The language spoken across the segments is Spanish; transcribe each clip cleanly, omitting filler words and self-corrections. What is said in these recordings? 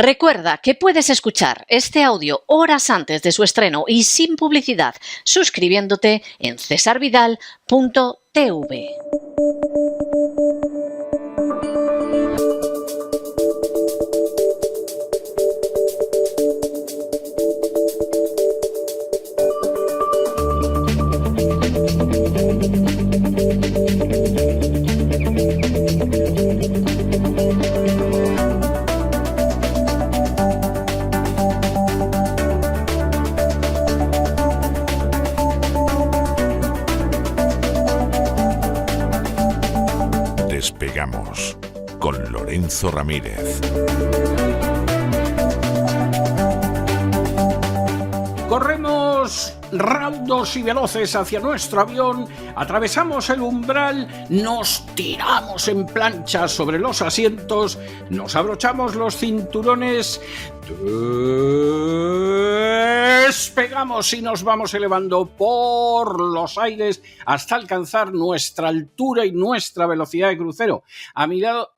Recuerda que puedes escuchar este audio horas antes de su estreno y sin publicidad suscribiéndote en cesarvidal.tv. Despegamos con Lorenzo Ramírez. Corremos raudos y veloces hacia nuestro avión, atravesamos el umbral, nos tiramos en plancha sobre los asientos, nos abrochamos los cinturones, despegamos y nos vamos elevando por los aires hasta alcanzar nuestra altura y nuestra velocidad de crucero. A mi lado,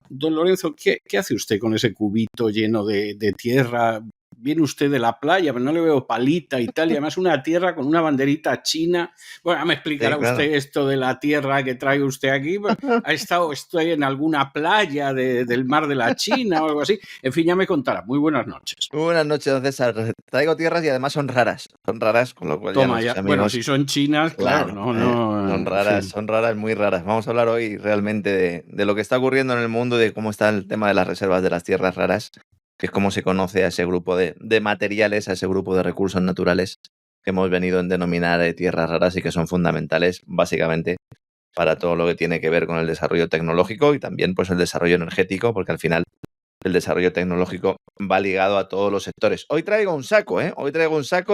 don Lorenzo, ¿qué hace usted con ese cubito lleno de tierra? Viene usted de la playa, pero no le veo palita y tal, y además una tierra con una banderita china. Bueno, me explicará usted esto de la tierra que trae usted aquí. ¿Ha estado usted en alguna playa del mar de la China o algo así? En fin, ya me contará. Muy buenas noches. Muy buenas noches, don César. Traigo tierras y además son raras. Son raras, con lo cual Toma, ya, ya. Bueno, si son chinas, claro. Son raras, muy raras. Vamos a hablar hoy realmente de lo que está ocurriendo en el mundo, de cómo está el tema de las reservas de las tierras raras, que es como se conoce a ese grupo de materiales, a ese grupo de recursos naturales que hemos venido a denominar tierras raras y que son fundamentales básicamente para todo lo que tiene que ver con el desarrollo tecnológico y también pues el desarrollo energético, porque al final el desarrollo tecnológico va ligado a todos los sectores. Hoy traigo un saco,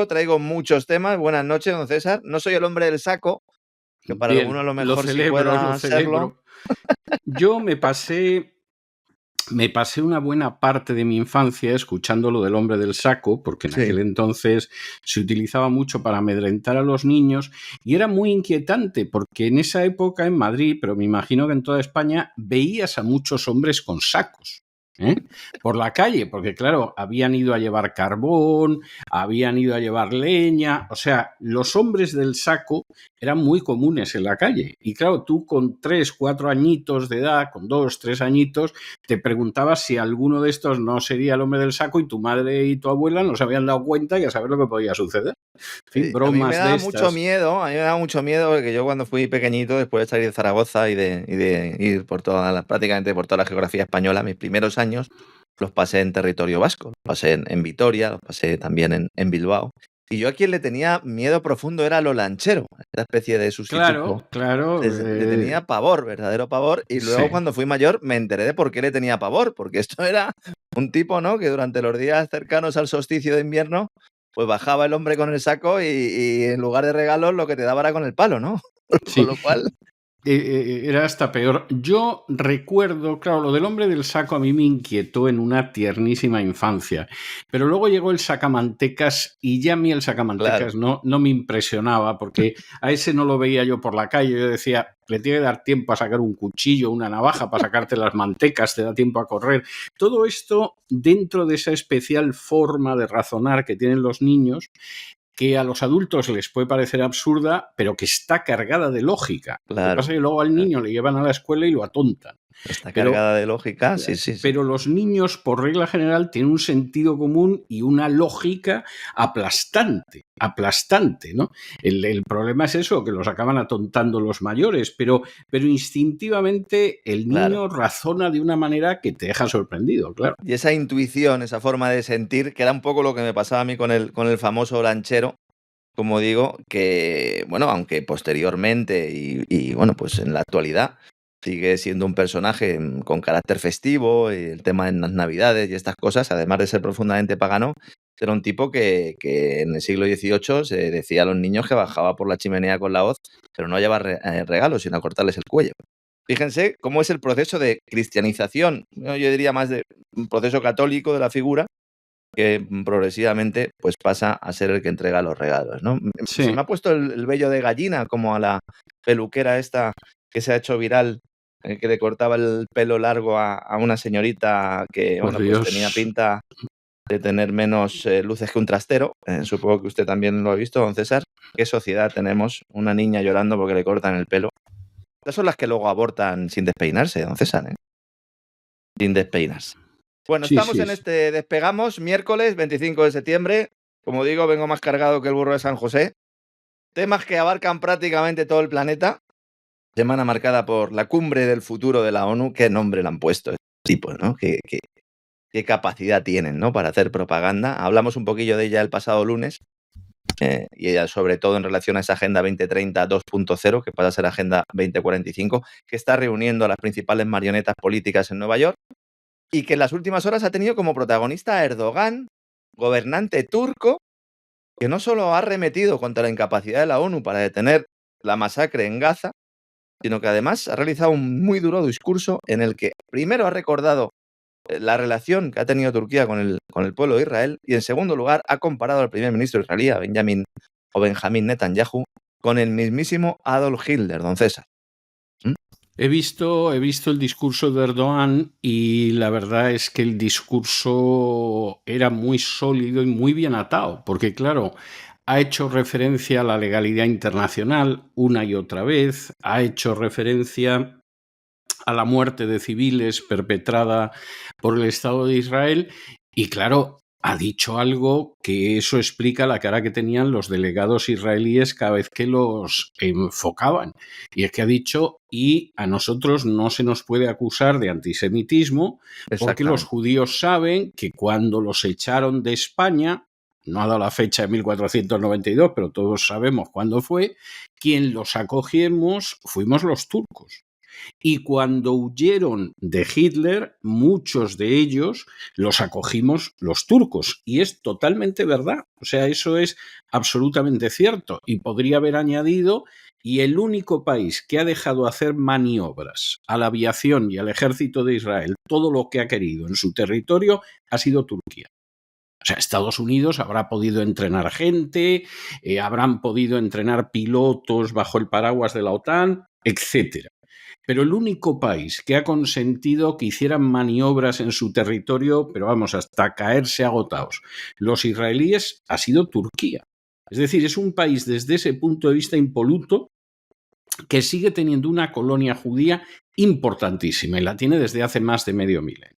traigo muchos temas. Buenas noches, don César. No soy el hombre del saco, que para algunos a lo mejor sí pueda serlo. Yo me pasé una buena parte de mi infancia escuchando lo del hombre del saco, porque en aquel entonces se utilizaba mucho para amedrentar a los niños y era muy inquietante porque en esa época en Madrid, pero me imagino que en toda España, veías a muchos hombres con sacos por la calle, porque claro, habían ido a llevar carbón, habían ido a llevar leña, o sea, los hombres del saco eran muy comunes en la calle y claro, tú con 3, 4 añitos de edad, con 2, 3 añitos, te preguntabas si alguno de estos no sería el hombre del saco y tu madre y tu abuela no se habían dado cuenta y a saber lo que podía suceder. En fin, bromas a mí me da mucho miedo porque yo cuando fui pequeñito, después de salir de Zaragoza y de ir prácticamente por toda la geografía española, mis primeros años los pasé en territorio vasco, los pasé en Vitoria, los pasé también en Bilbao. Y yo a quien le tenía miedo profundo era a lo lanchero, esta especie de sustituto. Claro. Le tenía pavor, verdadero pavor. Y luego cuando fui mayor me enteré de por qué le tenía pavor, porque esto era un tipo, ¿no?, que durante los días cercanos al solsticio de invierno pues bajaba el hombre con el saco y en lugar de regalos lo que te daba era con el palo, ¿no? Con lo cual... Era hasta peor. Yo recuerdo, claro, lo del hombre del saco a mí me inquietó en una tiernísima infancia, pero luego llegó el sacamantecas y ya a mí el sacamantecas no me impresionaba porque a ese no lo veía yo por la calle. Yo decía, le tiene que dar tiempo a sacar un cuchillo, una navaja para sacarte las mantecas, te da tiempo a correr. Todo esto dentro de esa especial forma de razonar que tienen los niños, que a los adultos les puede parecer absurda, pero que está cargada de lógica. Lo que pasa es que luego al niño le llevan a la escuela y lo atontan. Está cargada de lógica, sí. Pero los niños, por regla general, tienen un sentido común y una lógica aplastante, ¿no? El problema es eso, que los acaban atontando los mayores, pero instintivamente el niño razona de una manera que te deja sorprendido, claro. Y esa intuición, esa forma de sentir, que era un poco lo que me pasaba a mí con el famoso lanchero, como digo, que, bueno, aunque posteriormente y bueno, pues en la actualidad sigue siendo un personaje con carácter festivo, y el tema en las Navidades y estas cosas, además de ser profundamente pagano, era un tipo que en el siglo XVIII se decía a los niños que bajaba por la chimenea con la hoz, pero no llevaba regalos, sino a cortarles el cuello. Fíjense cómo es el proceso de cristianización, yo diría más de un proceso católico de la figura, que progresivamente pues pasa a ser el que entrega los regalos, ¿no? Se me ha puesto el vello de gallina, como a la peluquera esta que se ha hecho viral que le cortaba el pelo largo a una señorita que Por bueno, pues Dios. tenía pinta de tener menos luces que un trastero. Supongo que usted también lo ha visto, don César. ¿Qué sociedad tenemos? Una niña llorando porque le cortan el pelo. Estas son las que luego abortan sin despeinarse, don César, ¿eh? Sin despeinarse. Bueno, Sí, estamos sí, en sí. este Despegamos, miércoles 25 de septiembre. Como digo, vengo más cargado que el burro de San José. Temas que abarcan prácticamente todo el planeta. Semana marcada por la cumbre del futuro de la ONU. ¿Qué nombre le han puesto estos tipos, ¿no? ¿Qué capacidad tienen, ¿no? Para hacer propaganda. Hablamos un poquillo de ella el pasado lunes. Y ella, sobre todo en relación a esa Agenda 2030 2.0, que pasa a ser Agenda 2045, que está reuniendo a las principales marionetas políticas en Nueva York y que en las últimas horas ha tenido como protagonista a Erdogan, gobernante turco, que no solo ha arremetido contra la incapacidad de la ONU para detener la masacre en Gaza, sino que además ha realizado un muy duro discurso en el que primero ha recordado la relación que ha tenido Turquía con el pueblo de Israel y en segundo lugar ha comparado al primer ministro israelí, a Benjamín Netanyahu, con el mismísimo Adolf Hitler, don César. He visto el discurso de Erdogan y la verdad es que el discurso era muy sólido y muy bien atado, porque claro, ha hecho referencia a la legalidad internacional una y otra vez, ha hecho referencia a la muerte de civiles perpetrada por el Estado de Israel y claro, ha dicho algo que eso explica la cara que tenían los delegados israelíes cada vez que los enfocaban. Y es que ha dicho, y a nosotros no se nos puede acusar de antisemitismo porque los judíos saben que cuando los echaron de España, no ha dado la fecha de 1492, pero todos sabemos cuándo fue, quien los acogimos fuimos los turcos. Y cuando huyeron de Hitler, muchos de ellos los acogimos los turcos. Y es totalmente verdad. O sea, eso es absolutamente cierto. Y podría haber añadido, y el único país que ha dejado hacer maniobras a la aviación y al ejército de Israel, todo lo que ha querido en su territorio, ha sido Turquía. O sea, Estados Unidos habrá podido entrenar gente, habrán podido entrenar pilotos bajo el paraguas de la OTAN, etcétera. Pero el único país que ha consentido que hicieran maniobras en su territorio, pero vamos, hasta caerse agotados, los israelíes, ha sido Turquía. Es decir, es un país desde ese punto de vista impoluto que sigue teniendo una colonia judía importantísima y la tiene desde hace más de medio milenio.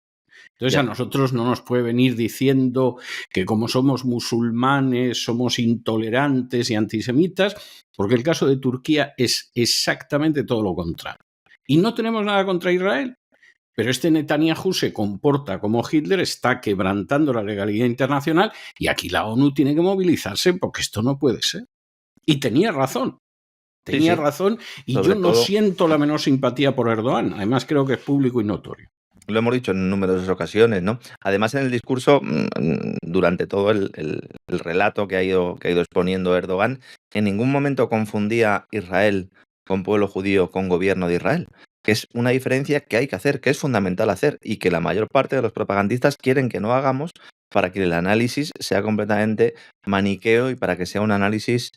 Entonces a nosotros no nos puede venir diciendo que como somos musulmanes somos intolerantes y antisemitas, porque el caso de Turquía es exactamente todo lo contrario. Y no tenemos nada contra Israel, pero este Netanyahu se comporta como Hitler, está quebrantando la legalidad internacional y aquí la ONU tiene que movilizarse porque esto no puede ser. Y tenía razón. Tenía razón y sobre yo no siento la menor simpatía por Erdogan. Además creo que es público y notorio. Lo hemos dicho en numerosas ocasiones, ¿no? Además, en el discurso, durante todo el relato que ha ido exponiendo Erdogan, en ningún momento confundía Israel con pueblo judío con gobierno de Israel, que es una diferencia que hay que hacer, que es fundamental hacer y que la mayor parte de los propagandistas quieren que no hagamos para que el análisis sea completamente maniqueo y para que sea un análisis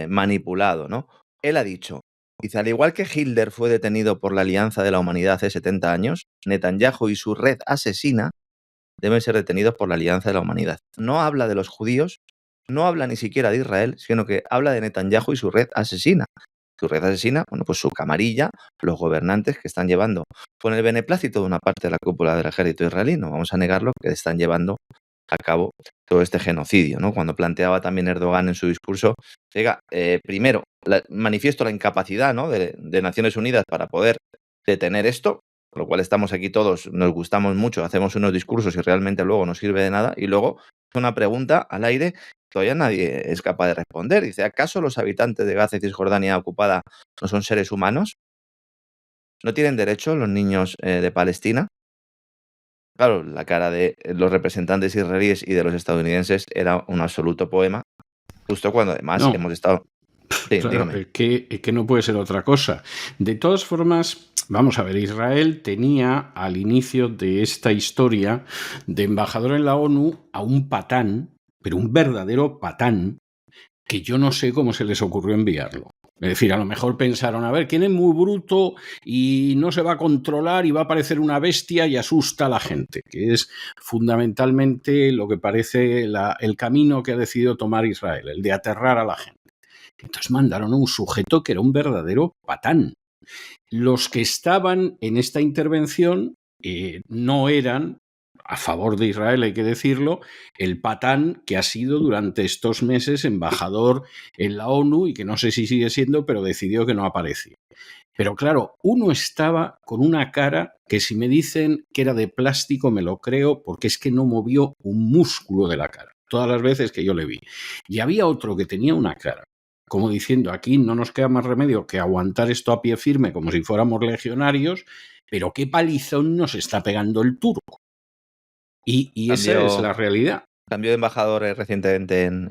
manipulado, ¿no? Él ha dicho, dice, al igual que Hitler fue detenido por la Alianza de la Humanidad hace 70 años, Netanyahu y su red asesina deben ser detenidos por la Alianza de la Humanidad. No habla de los judíos, no habla ni siquiera de Israel, sino que habla de Netanyahu y su red asesina. Su red asesina, bueno, pues su camarilla, los gobernantes que están llevando, con el beneplácito de una parte de la cúpula del ejército israelí, no vamos a negarlo, que están llevando a cabo todo este genocidio, ¿no? Cuando planteaba también Erdogan en su discurso, primero, manifiesto la incapacidad, ¿no? de Naciones Unidas para poder detener esto, con lo cual estamos aquí todos, nos gustamos mucho, hacemos unos discursos y realmente luego no sirve de nada, y luego una pregunta al aire, todavía nadie es capaz de responder. Dice, ¿acaso los habitantes de Gaza y Cisjordania ocupada no son seres humanos? ¿No tienen derecho los niños de Palestina? Claro, la cara de los representantes israelíes y de los estadounidenses era un absoluto poema, justo cuando además hemos estado... Sí, claro, es que no puede ser otra cosa. De todas formas, vamos a ver, Israel tenía al inicio de esta historia de embajador en la ONU a un patán, pero un verdadero patán, que yo no sé cómo se les ocurrió enviarlo. Es decir, a lo mejor pensaron, a ver, ¿quién es muy bruto y no se va a controlar y va a aparecer una bestia y asusta a la gente? Que es fundamentalmente lo que parece el camino que ha decidido tomar Israel, el de aterrar a la gente. Entonces mandaron a un sujeto que era un verdadero patán. Los que estaban en esta intervención no eran, a favor de Israel hay que decirlo, el patán que ha sido durante estos meses embajador en la ONU y que no sé si sigue siendo, pero decidió que no aparecía. Pero claro, uno estaba con una cara que si me dicen que era de plástico me lo creo porque es que no movió un músculo de la cara, todas las veces que yo le vi. Y había otro que tenía una cara como diciendo, aquí no nos queda más remedio que aguantar esto a pie firme como si fuéramos legionarios, pero qué palizón nos está pegando el turco. Y esa es la realidad. Cambió de embajador recientemente en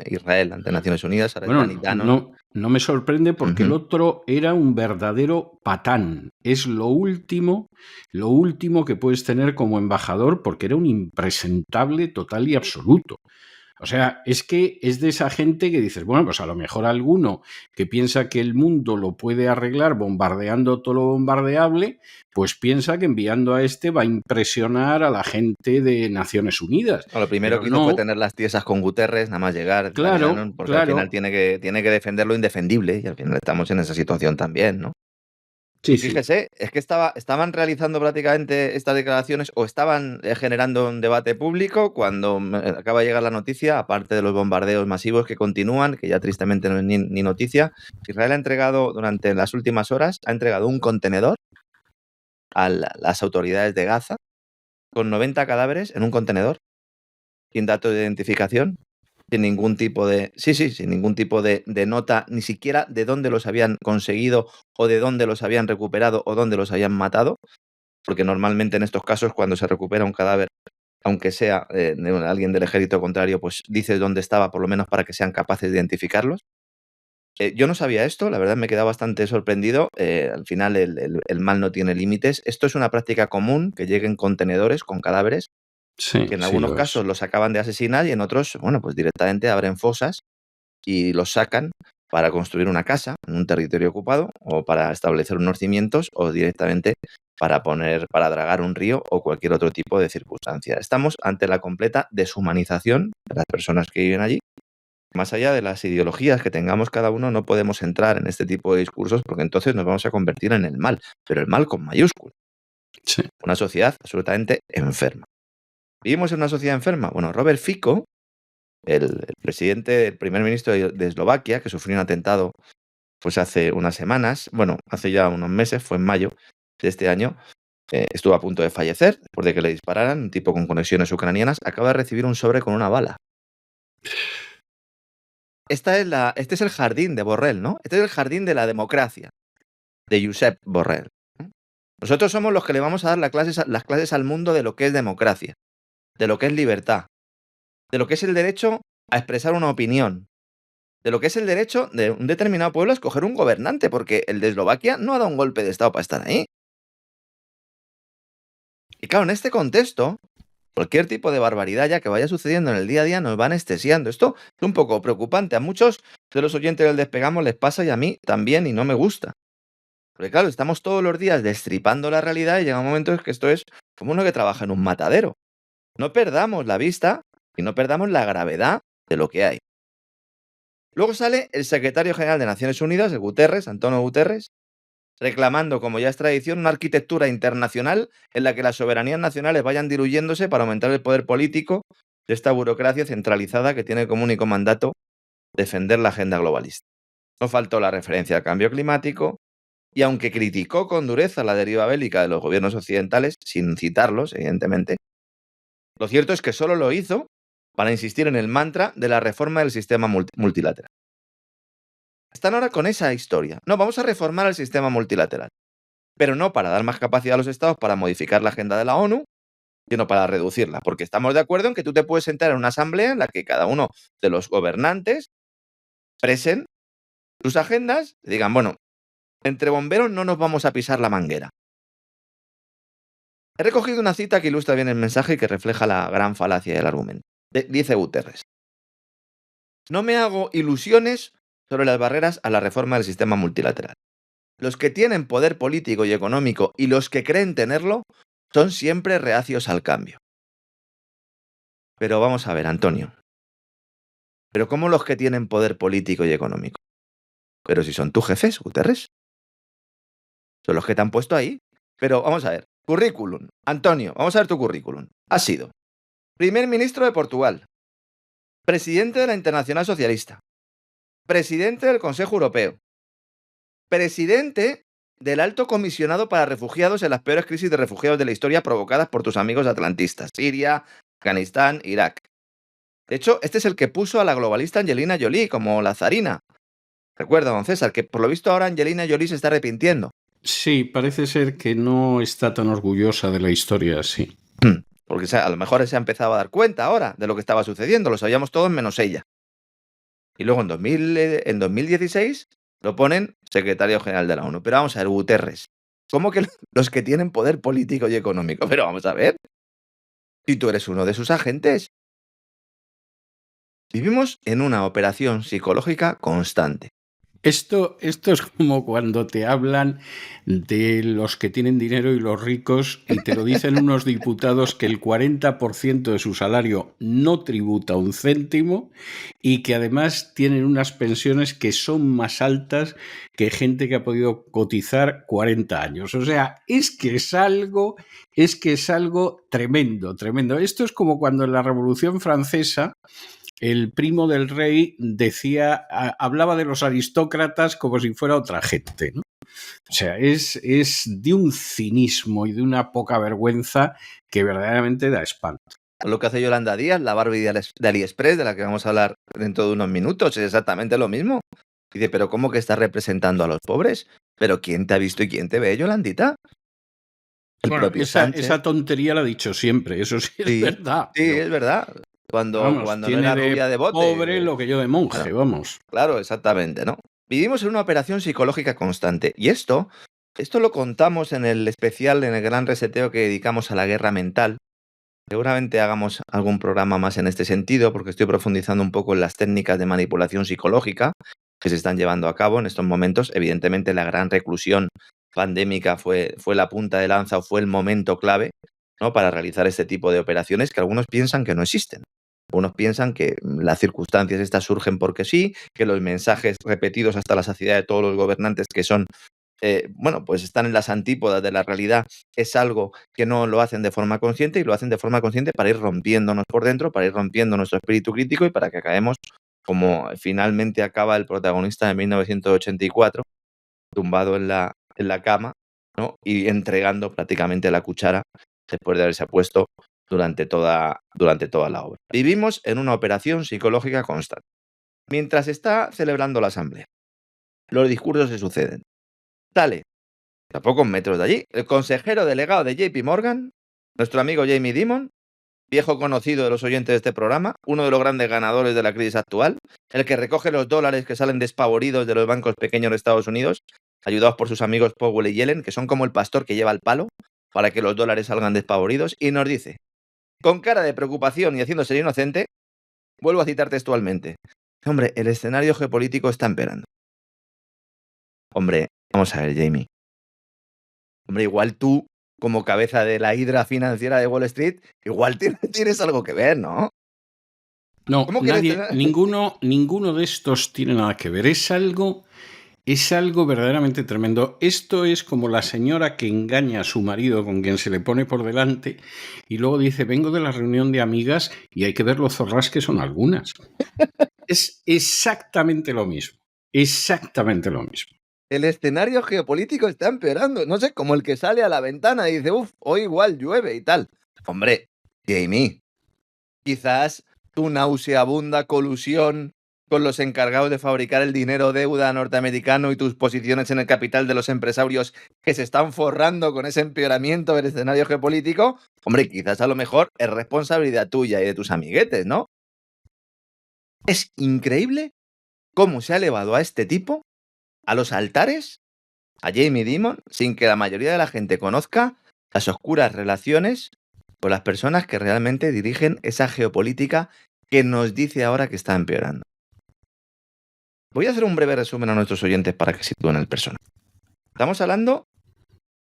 Israel ante Naciones Unidas. Ahora Bueno, es Danny Danon. no me sorprende porque el otro era un verdadero patán. Es lo último que puedes tener como embajador porque era un impresentable total y absoluto. O sea, es que es de esa gente que dices, bueno, pues a lo mejor alguno que piensa que el mundo lo puede arreglar bombardeando todo lo bombardeable, pues piensa que enviando a este va a impresionar a la gente de Naciones Unidas. Lo primero que hizo fue tener las tiesas con Guterres, nada más llegar. Claro, porque al final tiene que defender lo indefendible y al final estamos en esa situación también, ¿no? Sí, Fíjese, es que estaban realizando prácticamente estas declaraciones o estaban generando un debate público cuando acaba de llegar la noticia, aparte de los bombardeos masivos que continúan, que ya tristemente no es ni noticia. Israel ha entregado durante las últimas horas, un contenedor a las autoridades de Gaza con 90 cadáveres en un contenedor, sin datos de identificación, sin ningún tipo de nota, ni siquiera de dónde los habían conseguido o de dónde los habían recuperado o dónde los habían matado, porque normalmente en estos casos cuando se recupera un cadáver, aunque sea de alguien del ejército contrario, pues dices dónde estaba, por lo menos para que sean capaces de identificarlos. Yo no sabía esto, la verdad me he quedado bastante sorprendido. Al final el mal no tiene límites. Esto es una práctica común, que lleguen contenedores con cadáveres, que en algunos casos los acaban de asesinar y en otros, bueno, pues directamente abren fosas y los sacan para construir una casa en un territorio ocupado o para establecer unos cimientos o directamente para dragar un río o cualquier otro tipo de circunstancia. Estamos ante la completa deshumanización de las personas que viven allí. Más allá de las ideologías que tengamos cada uno, no podemos entrar en este tipo de discursos porque entonces nos vamos a convertir en el mal, pero el mal con mayúscula. Sí. Una sociedad absolutamente enferma. ¿Vivimos en una sociedad enferma? Bueno, Robert Fico, el primer ministro de Eslovaquia, que sufrió un atentado pues hace unas semanas, bueno, hace ya unos meses, fue en mayo de este año, estuvo a punto de fallecer después de que le dispararan, un tipo con conexiones ucranianas, acaba de recibir un sobre con una bala. Este es el jardín de Borrell, ¿no? Este es el jardín de la democracia, de Josep Borrell. Nosotros somos los que le vamos a dar las clases al mundo de lo que es democracia, de lo que es libertad, de lo que es el derecho a expresar una opinión, de lo que es el derecho de un determinado pueblo a escoger un gobernante, porque el de Eslovaquia no ha dado un golpe de Estado para estar ahí. Y claro, en este contexto, cualquier tipo de barbaridad ya que vaya sucediendo en el día a día nos va anestesiando. Esto es un poco preocupante. A muchos de los oyentes del Despegamos les pasa y a mí también y no me gusta. Porque claro, estamos todos los días destripando la realidad y llega un momento en que esto es como uno que trabaja en un matadero. No perdamos la vista y no perdamos la gravedad de lo que hay. Luego sale el secretario general de Naciones Unidas, el Guterres, Antonio Guterres, reclamando, como ya es tradición, una arquitectura internacional en la que las soberanías nacionales vayan diluyéndose para aumentar el poder político de esta burocracia centralizada que tiene como único mandato defender la agenda globalista. No faltó la referencia al cambio climático y aunque criticó con dureza la deriva bélica de los gobiernos occidentales, sin citarlos, evidentemente, lo cierto es que solo lo hizo para insistir en el mantra de la reforma del sistema multilateral. Están ahora con esa historia. No, vamos a reformar el sistema multilateral, pero no para dar más capacidad a los estados para modificar la agenda de la ONU, sino para reducirla, porque estamos de acuerdo en que tú te puedes sentar en una asamblea en la que cada uno de los gobernantes expresen sus agendas y digan, bueno, entre bomberos no nos vamos a pisar la manguera. He recogido una cita que ilustra bien el mensaje y que refleja la gran falacia del argumento. Dice Guterres: no me hago ilusiones sobre las barreras a la reforma del sistema multilateral. Los que tienen poder político y económico y los que creen tenerlo son siempre reacios al cambio. Pero vamos a ver, Antonio. ¿Pero cómo los que tienen poder político y económico? Pero si son tus jefes, Guterres. Son los que te han puesto ahí. Pero vamos a ver. Currículum. Antonio, vamos a ver tu currículum. Has sido primer ministro de Portugal, presidente de la Internacional Socialista, presidente del Consejo Europeo, presidente del Alto Comisionado para Refugiados en las peores crisis de refugiados de la historia provocadas por tus amigos atlantistas, Siria, Afganistán, Irak. De hecho, este es el que puso a la globalista Angelina Jolie como la zarina. Recuerda, don César, que por lo visto ahora Angelina Jolie se está arrepintiendo. Sí, parece ser que no está tan orgullosa de la historia, sí. Porque a lo mejor se ha empezado a dar cuenta ahora de lo que estaba sucediendo, lo sabíamos todos menos ella. Y luego en 2016 lo ponen secretario general de la ONU. Pero vamos a ver, Guterres, ¿cómo que los que tienen poder político y económico? Pero vamos a ver, si tú eres uno de sus agentes. Vivimos en una operación psicológica constante. Esto es como cuando te hablan de los que tienen dinero y los ricos y te lo dicen unos diputados que el 40% de su salario no tributa un céntimo y que además tienen unas pensiones que son más altas que gente que ha podido cotizar 40 años. O sea, es que es algo tremendo, tremendo. Esto es como cuando en la Revolución Francesa el primo del rey hablaba de los aristócratas como si fuera otra gente, ¿no? O sea, es de un cinismo y de una poca vergüenza que verdaderamente da espanto. Lo que hace Yolanda Díaz, la Barbie de AliExpress, de la que vamos a hablar dentro de unos minutos, es exactamente lo mismo. Dice, pero ¿cómo que estás representando a los pobres? ¿Pero quién te ha visto y quién te ve, Yolandita? Bueno, esa tontería la ha dicho siempre, eso sí es verdad. Sí, es verdad. Cuando no era rubia de bote. Pobre lo que yo de monje, vamos. Claro, exactamente, ¿no? Vivimos en una operación psicológica constante. Y esto lo contamos en el especial, en el gran reseteo que dedicamos a la guerra mental. Seguramente hagamos algún programa más en este sentido, porque estoy profundizando un poco en las técnicas de manipulación psicológica que se están llevando a cabo en estos momentos. Evidentemente, la gran reclusión pandémica fue la punta de lanza o fue el momento clave, ¿no?, para realizar este tipo de operaciones que algunos piensan que no existen. Algunos piensan que las circunstancias estas surgen porque sí, que los mensajes repetidos hasta la saciedad de todos los gobernantes que son, pues están en las antípodas de la realidad, es algo que no lo hacen de forma consciente y lo hacen de forma consciente para ir rompiéndonos por dentro, para ir rompiendo nuestro espíritu crítico y para que acabemos como finalmente acaba el protagonista de 1984, tumbado en la cama, ¿no?, y entregando prácticamente la cuchara después de haberse puesto durante toda la obra. Vivimos en una operación psicológica constante. Mientras está celebrando la asamblea, los discursos se suceden. Sale, a pocos metros de allí, el consejero delegado de JP Morgan, nuestro amigo Jamie Dimon, viejo conocido de los oyentes de este programa, uno de los grandes ganadores de la crisis actual, el que recoge los dólares que salen despavoridos de los bancos pequeños de Estados Unidos, ayudados por sus amigos Powell y Yellen, que son como el pastor que lleva el palo para que los dólares salgan despavoridos, y nos dice, con cara de preocupación y haciéndose inocente, vuelvo a citar textualmente, hombre, el escenario geopolítico está empeorando. Hombre, vamos a ver, Jamie. Hombre, igual tú, como cabeza de la hidra financiera de Wall Street, igual tienes algo que ver, ¿no? No, ninguno de estos tiene nada que ver. Es algo verdaderamente tremendo. Esto es como la señora que engaña a su marido con quien se le pone por delante y luego dice, vengo de la reunión de amigas y hay que ver lo zorras que son algunas. Es exactamente lo mismo. Exactamente lo mismo. El escenario geopolítico está empeorando. No sé, como el que sale a la ventana y dice, hoy igual llueve y tal. Hombre, Jamie, quizás tu nauseabunda colusión con los encargados de fabricar el dinero deuda norteamericano y tus posiciones en el capital de los empresarios que se están forrando con ese empeoramiento del escenario geopolítico, hombre, quizás a lo mejor es responsabilidad tuya y de tus amiguetes, ¿no? Es increíble cómo se ha elevado a este tipo a los altares, a Jamie Dimon, sin que la mayoría de la gente conozca las oscuras relaciones con las personas que realmente dirigen esa geopolítica que nos dice ahora que está empeorando. Voy a hacer un breve resumen a nuestros oyentes para que sitúen el personaje. Estamos hablando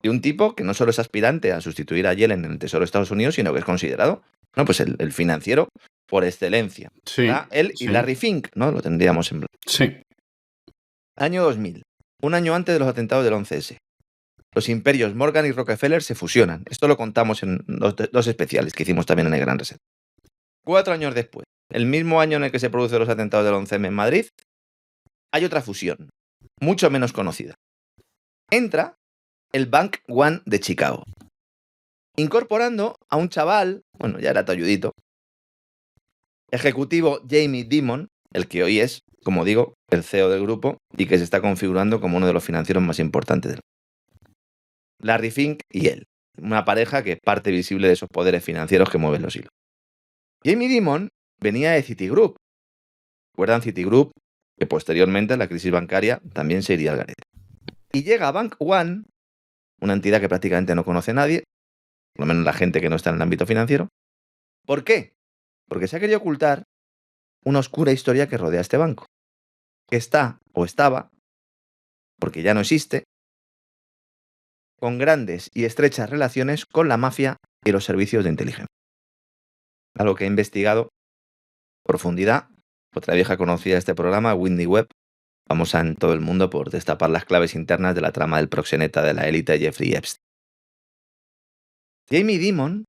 de un tipo que no solo es aspirante a sustituir a Yellen en el Tesoro de Estados Unidos, sino que es considerado, bueno, pues el financiero por excelencia. Sí, Él y sí. Larry Fink, ¿no? Lo tendríamos en blanco. Sí. Año 2000, un año antes de los atentados del 11S. Los imperios Morgan y Rockefeller se fusionan. Esto lo contamos en los dos especiales que hicimos también en el Gran Reset. 4 años después, el mismo año en el que se producen los atentados del 11M en Madrid, hay otra fusión, mucho menos conocida. Entra el Bank One de Chicago, incorporando a un chaval, bueno, ya era talludito, ejecutivo Jamie Dimon, el que hoy es, como digo, el CEO del grupo y que se está configurando como uno de los financieros más importantes del mundo. Larry Fink y él, una pareja que es parte visible de esos poderes financieros que mueven los hilos. Jamie Dimon venía de Citigroup. ¿Recuerdan Citigroup? Que posteriormente a la crisis bancaria también se iría al garete. Y llega a Bank One, una entidad que prácticamente no conoce a nadie, por lo menos la gente que no está en el ámbito financiero. ¿Por qué? Porque se ha querido ocultar una oscura historia que rodea a este banco, que está, o estaba, porque ya no existe, con grandes y estrechas relaciones con la mafia y los servicios de inteligencia. Algo que ha investigado en profundidad otra vieja conocida de este programa, Whitney Webb, famosa en todo el mundo por destapar las claves internas de la trama del proxeneta de la élite Jeffrey Epstein. Jamie Dimon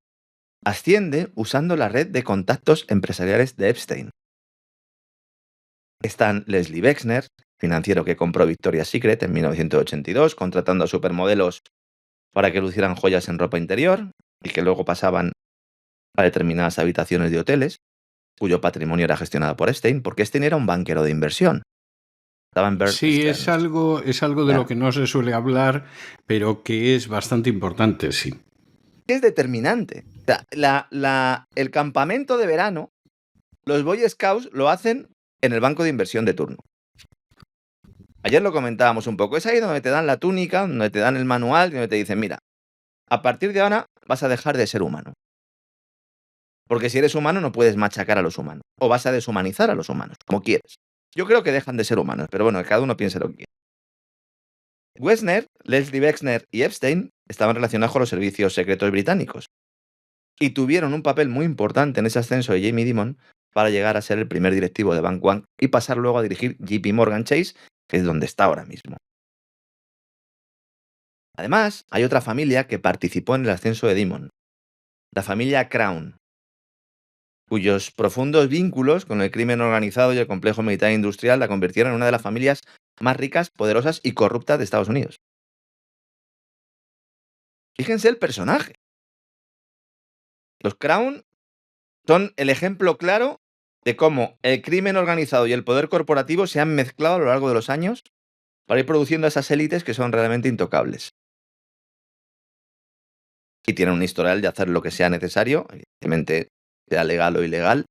asciende usando la red de contactos empresariales de Epstein. Están Leslie Wexner, financiero que compró Victoria's Secret en 1982, contratando a supermodelos para que lucieran joyas en ropa interior y que luego pasaban a determinadas habitaciones de hoteles, cuyo patrimonio era gestionado por Epstein, porque Epstein era un banquero de inversión. Estaba en Bear Sí, es algo de lo que no se suele hablar, pero que es bastante importante, sí. Es determinante. O sea, el campamento de verano, los Boy Scouts lo hacen en el banco de inversión de turno. Ayer lo comentábamos un poco. Es ahí donde te dan la túnica, donde te dan el manual, donde te dicen, mira, a partir de ahora vas a dejar de ser humano. Porque si eres humano no puedes machacar a los humanos. O vas a deshumanizar a los humanos, como quieres. Yo creo que dejan de ser humanos, pero bueno, cada uno piense lo que quiere. Wexner, Leslie Wexner y Epstein estaban relacionados con los servicios secretos británicos y tuvieron un papel muy importante en ese ascenso de Jamie Dimon para llegar a ser el primer directivo de Bank One y pasar luego a dirigir JP Morgan Chase, que es donde está ahora mismo. Además, hay otra familia que participó en el ascenso de Dimon, la familia Crown, cuyos profundos vínculos con el crimen organizado y el complejo militar industrial la convirtieron en una de las familias más ricas, poderosas y corruptas de Estados Unidos. Fíjense el personaje. Los Crown son el ejemplo claro de cómo el crimen organizado y el poder corporativo se han mezclado a lo largo de los años para ir produciendo esas élites que son realmente intocables. Y tienen un historial de hacer lo que sea necesario, evidentemente sea legal o ilegal,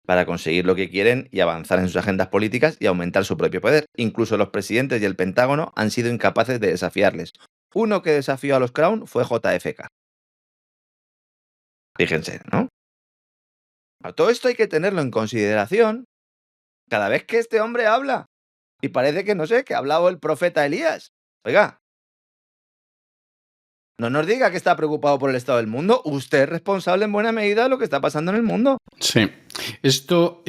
para conseguir lo que quieren y avanzar en sus agendas políticas y aumentar su propio poder. Incluso los presidentes y el Pentágono han sido incapaces de desafiarles. Uno que desafió a los Crown fue JFK. Fíjense, ¿no? Todo esto hay que tenerlo en consideración cada vez que este hombre habla. Y parece que, no sé, que ha hablado el profeta Elías. Oiga, no nos diga que está preocupado por el estado del mundo. Usted es responsable en buena medida de lo que está pasando en el mundo. Sí. Esto,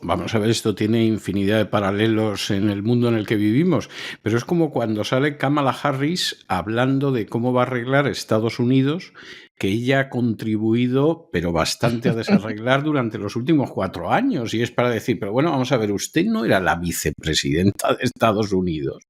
vamos a ver, esto tiene infinidad de paralelos en el mundo en el que vivimos, pero es como cuando sale Kamala Harris hablando de cómo va a arreglar Estados Unidos, que ella ha contribuido, pero bastante a desarreglar durante los últimos 4 años, y es para decir, pero bueno, vamos a ver, usted no era la vicepresidenta de Estados Unidos.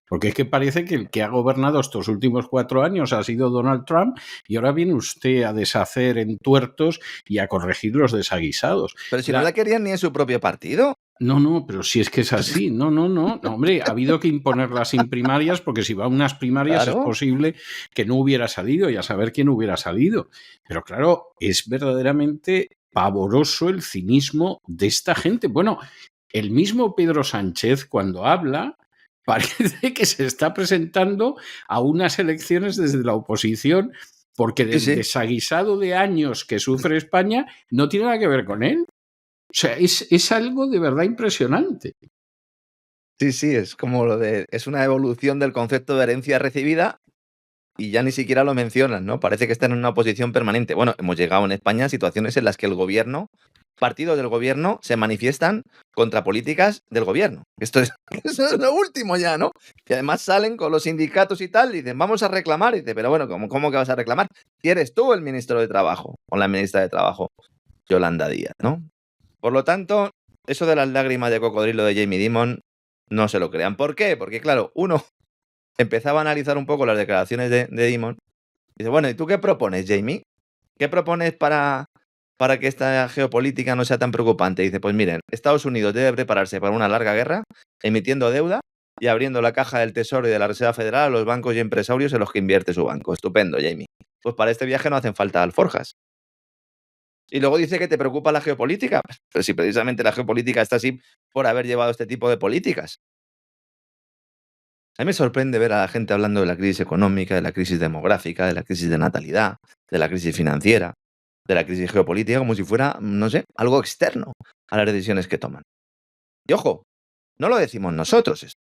Porque es que parece que el que ha gobernado estos últimos 4 años ha sido Donald Trump y ahora viene usted a deshacer entuertos y a corregir los desaguisados. Pero si no la querían ni en su propio partido. No, pero si es que es así. No, hombre, ha habido que imponerlas sin primarias porque si va a unas primarias es posible que no hubiera salido y a saber quién hubiera salido. Pero claro, es verdaderamente pavoroso el cinismo de esta gente. Bueno, el mismo Pedro Sánchez cuando habla parece que se está presentando a unas elecciones desde la oposición porque del desaguisado de años que sufre España no tiene nada que ver con él. O sea, es algo de verdad impresionante. Sí, es como es una evolución del concepto de herencia recibida y ya ni siquiera lo mencionan, ¿no? Parece que están en una posición permanente. Bueno, hemos llegado en España a situaciones en las que el gobierno, partidos del gobierno, se manifiestan contra políticas del gobierno. Esto es lo último ya, ¿no? Y además salen con los sindicatos y tal, y dicen, vamos a reclamar. Y dice, pero bueno, ¿cómo que vas a reclamar? Si eres tú el ministro de Trabajo, o la ministra de Trabajo, Yolanda Díaz, ¿no? Por lo tanto, eso de las lágrimas de cocodrilo de Jamie Dimon, no se lo crean. ¿Por qué? Porque, claro, uno empezaba a analizar un poco las declaraciones de Dimon. Dice, bueno, ¿y tú qué propones, Jamie? ¿Qué propones para que esta geopolítica no sea tan preocupante? Dice, pues miren, Estados Unidos debe prepararse para una larga guerra, emitiendo deuda y abriendo la caja del Tesoro y de la Reserva Federal a los bancos y empresarios en los que invierte su banco. Estupendo, Jamie. Pues para este viaje no hacen falta alforjas. Y luego dice que te preocupa la geopolítica. Pero si precisamente la geopolítica está así por haber llevado este tipo de políticas. A mí me sorprende ver a la gente hablando de la crisis económica, de la crisis demográfica, de la crisis de natalidad, de la crisis financiera, de la crisis geopolítica, como si fuera, no sé, algo externo a las decisiones que toman. Y ojo, no lo decimos nosotros esto.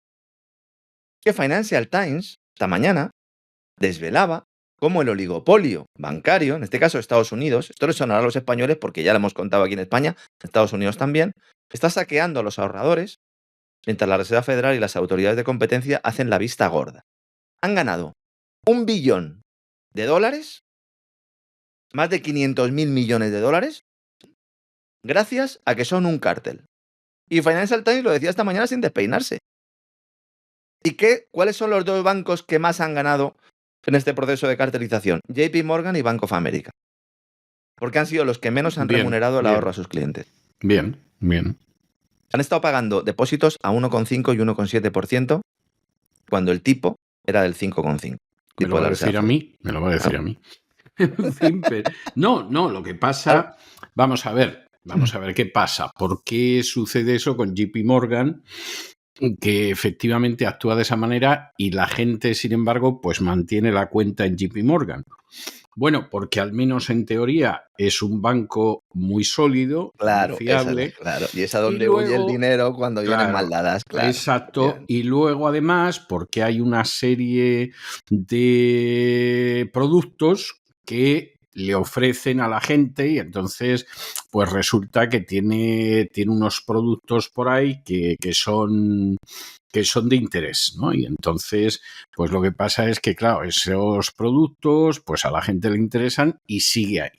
Que Financial Times, esta mañana, desvelaba cómo el oligopolio bancario, en este caso Estados Unidos, esto les sonará a los españoles porque ya lo hemos contado aquí en España, Estados Unidos también, está saqueando a los ahorradores, mientras la Reserva Federal y las autoridades de competencia hacen la vista gorda. Han ganado $1 billón, más de 500.000 millones de dólares, gracias a que son un cártel. Y Financial Times lo decía esta mañana sin despeinarse. ¿Y cuáles son los dos bancos que más han ganado en este proceso de cartelización? JP Morgan y Bank of America. Porque han sido los que menos han remunerado el ahorro a sus clientes. Bien. Han estado pagando depósitos a 1,5 y 1,7% cuando el tipo era del 5,5. Me lo va a decir a mí. En fin, no, lo que pasa, vamos a ver qué pasa. ¿Por qué sucede eso con JP Morgan? Que efectivamente actúa de esa manera y la gente, sin embargo, pues mantiene la cuenta en JP Morgan. Bueno, porque al menos en teoría es un banco muy sólido, muy fiable. Claro, y es a donde huye el dinero cuando vienen mal dadas, claro. Exacto, bien. Y luego además porque hay una serie de productos que le ofrecen a la gente y entonces pues resulta que tiene unos productos por ahí que son de interés, ¿no? Y entonces, pues lo que pasa es que, claro, esos productos, pues a la gente le interesan y sigue ahí.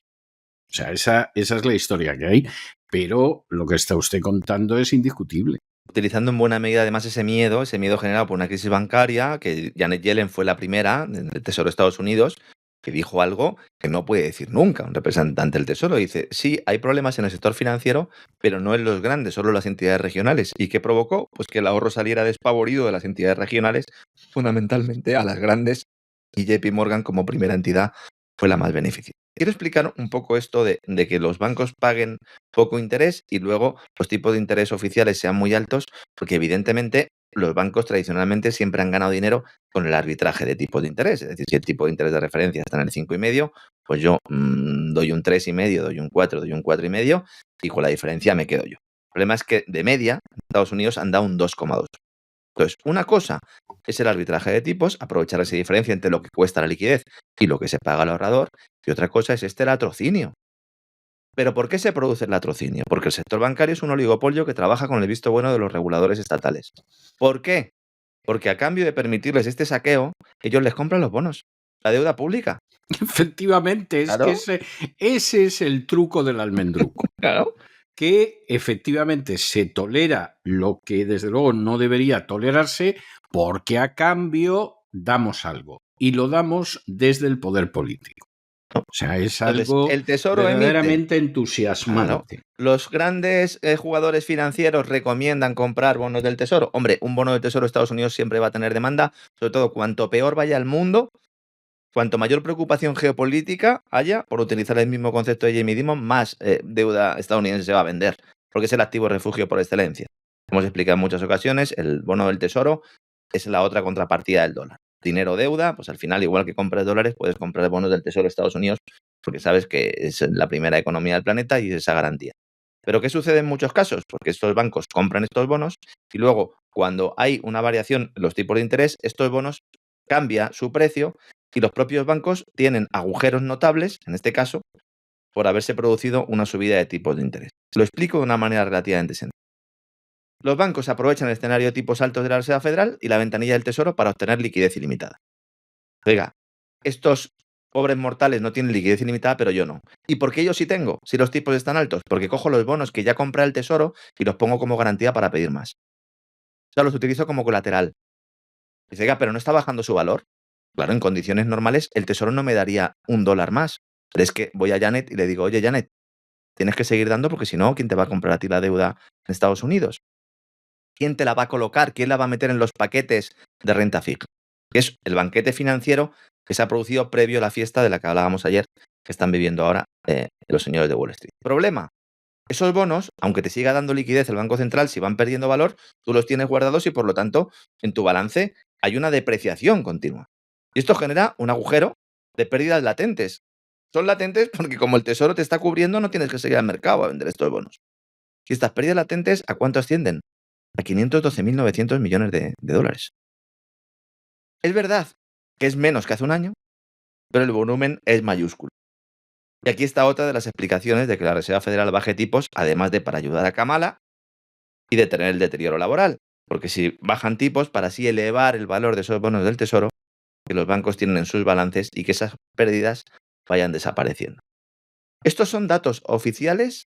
O sea, esa es la historia que hay, pero lo que está usted contando es indiscutible. Utilizando en buena medida además ese miedo generado por una crisis bancaria, que Janet Yellen fue la primera del Tesoro de Estados Unidos, que dijo algo que no puede decir nunca un representante del Tesoro. Dice, sí, hay problemas en el sector financiero, pero no en los grandes, solo las entidades regionales. ¿Y qué provocó? Pues que el ahorro saliera despavorido de las entidades regionales, fundamentalmente a las grandes, y JP Morgan como primera entidad fue la más beneficiada. Quiero explicar un poco esto de que los bancos paguen poco interés y luego los tipos de interés oficiales sean muy altos, porque evidentemente los bancos tradicionalmente siempre han ganado dinero con el arbitraje de tipos de interés. Es decir, si el tipo de interés de referencia está en el 5,5, pues yo doy un 3,5, doy un 4, doy un 4,5 y con la diferencia me quedo yo. El problema es que de media en Estados Unidos han dado un 2,2. Entonces, una cosa es el arbitraje de tipos, aprovechar esa diferencia entre lo que cuesta la liquidez y lo que se paga al ahorrador, y otra cosa es este latrocinio. ¿Pero por qué se produce el latrocinio? Porque el sector bancario es un oligopolio que trabaja con el visto bueno de los reguladores estatales. ¿Por qué? Porque a cambio de permitirles este saqueo, ellos les compran los bonos, la deuda pública. Efectivamente, ¿Claro? Es que ese es el truco del almendruco. Claro. Que efectivamente se tolera lo que desde luego no debería tolerarse porque a cambio damos algo y lo damos desde el poder político. O sea, es algo el tesoro verdaderamente entusiasmante. Claro. Los grandes jugadores financieros recomiendan comprar bonos del tesoro. Hombre, un bono del tesoro de Estados Unidos siempre va a tener demanda, sobre todo cuanto peor vaya el mundo, cuanto mayor preocupación geopolítica haya, por utilizar el mismo concepto de Jamie Dimon, más deuda estadounidense se va a vender, porque es el activo refugio por excelencia. Hemos explicado en muchas ocasiones, el bono del tesoro es la otra contrapartida del dólar. Dinero deuda, pues al final, igual que compras dólares, puedes comprar bonos del Tesoro de Estados Unidos porque sabes que es la primera economía del planeta y esa garantía. ¿Pero qué sucede en muchos casos? Porque estos bancos compran estos bonos y luego cuando hay una variación en los tipos de interés, estos bonos cambia su precio y los propios bancos tienen agujeros notables, en este caso, por haberse producido una subida de tipos de interés. Lo explico de una manera relativamente sencilla. Los bancos aprovechan el escenario de tipos altos de la Reserva Federal y la ventanilla del Tesoro para obtener liquidez ilimitada. Oiga, estos pobres mortales no tienen liquidez ilimitada, pero yo no. ¿Y por qué yo sí tengo, si los tipos están altos? Porque cojo los bonos que ya compré el Tesoro y los pongo como garantía para pedir más. O sea, los utilizo como colateral. Dice, oiga, pero ¿no está bajando su valor? Claro, en condiciones normales el Tesoro no me daría $1 más. Pero es que voy a Janet y le digo, oye, Janet, tienes que seguir dando porque si no, ¿quién te va a comprar a ti la deuda en Estados Unidos? ¿Quién te la va a colocar? ¿Quién la va a meter en los paquetes de renta fija? Que es el banquete financiero que se ha producido previo a la fiesta de la que hablábamos ayer, que están viviendo ahora los señores de Wall Street. Problema, esos bonos, aunque te siga dando liquidez el Banco Central, si van perdiendo valor, tú los tienes guardados y por lo tanto en tu balance hay una depreciación continua. Y esto genera un agujero de pérdidas latentes. Son latentes porque como el Tesoro te está cubriendo, no tienes que seguir al mercado a vender estos bonos. Y estas pérdidas latentes, ¿a cuánto ascienden? A 512.900 millones de dólares. Es verdad que es menos que hace un año, pero el volumen es mayúsculo. Y aquí está otra de las explicaciones de que la Reserva Federal baje tipos, además de para ayudar a Kamala y detener el deterioro laboral. Porque si bajan tipos, para así elevar el valor de esos bonos del Tesoro que los bancos tienen en sus balances y que esas pérdidas vayan desapareciendo. Estos son datos oficiales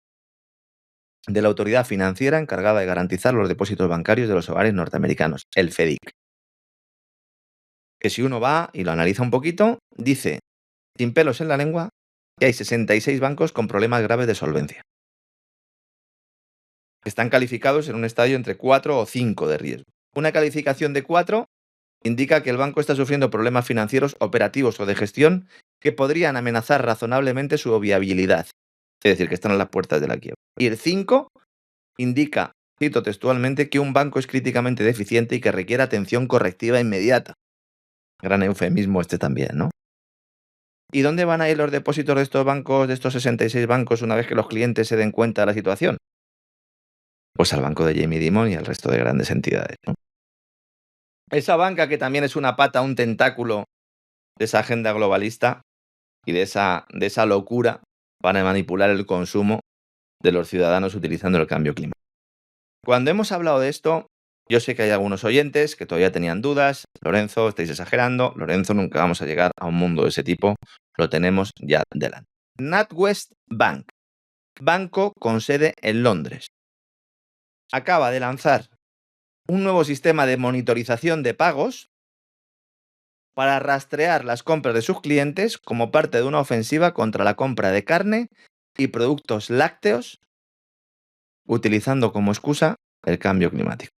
de la autoridad financiera encargada de garantizar los depósitos bancarios de los hogares norteamericanos, el FDIC. Que si uno va y lo analiza un poquito, dice, sin pelos en la lengua, que hay 66 bancos con problemas graves de solvencia. Están calificados en un estadio entre 4 o 5 de riesgo. Una calificación de 4 indica que el banco está sufriendo problemas financieros, operativos o de gestión que podrían amenazar razonablemente su viabilidad. Es decir, que están a las puertas de la quiebra. Y el 5 indica, cito textualmente, que un banco es críticamente deficiente y que requiere atención correctiva inmediata. Gran eufemismo este también, ¿no? ¿Y dónde van a ir los depósitos de estos bancos, de estos 66 bancos, una vez que los clientes se den cuenta de la situación? Pues al banco de Jamie Dimon y al resto de grandes entidades, ¿no? Esa banca que también es una pata, un tentáculo de esa agenda globalista y de esa locura para manipular el consumo de los ciudadanos utilizando el cambio climático. Cuando hemos hablado de esto, yo sé que hay algunos oyentes que todavía tenían dudas. Lorenzo, estáis exagerando. Lorenzo, nunca vamos a llegar a un mundo de ese tipo. Lo tenemos ya delante. NatWest Bank, banco con sede en Londres, acaba de lanzar un nuevo sistema de monitorización de pagos para rastrear las compras de sus clientes como parte de una ofensiva contra la compra de carne y productos lácteos, utilizando como excusa el cambio climático.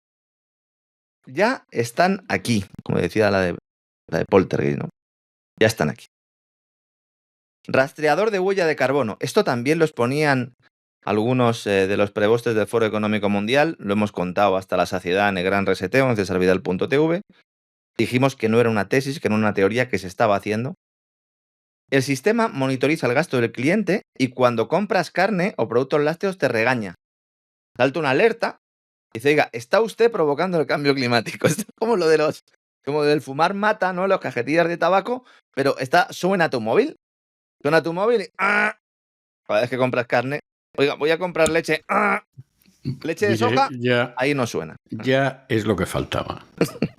Ya están aquí, como decía la de Poltergeist, ¿no? Ya están aquí. Rastreador de huella de carbono. Esto también lo exponían algunos de los prebostes del Foro Económico Mundial. Lo hemos contado hasta la saciedad en el Gran Reseteo, en cesarvidal.tv. Dijimos que no era una tesis, que no era una teoría, que se estaba haciendo. El sistema monitoriza el gasto del cliente y cuando compras carne o productos lácteos te regaña. Salta una alerta. Dice, oiga, está usted provocando el cambio climático. Esto es como lo de como del fumar mata, ¿no? Los cajetillas de tabaco, pero suena tu móvil. Suena tu móvil y ¡ah! Cada vez que compras carne, oiga, voy a comprar leche. ¡Ah! Leche de soja, ahí no suena. Ya es lo que faltaba.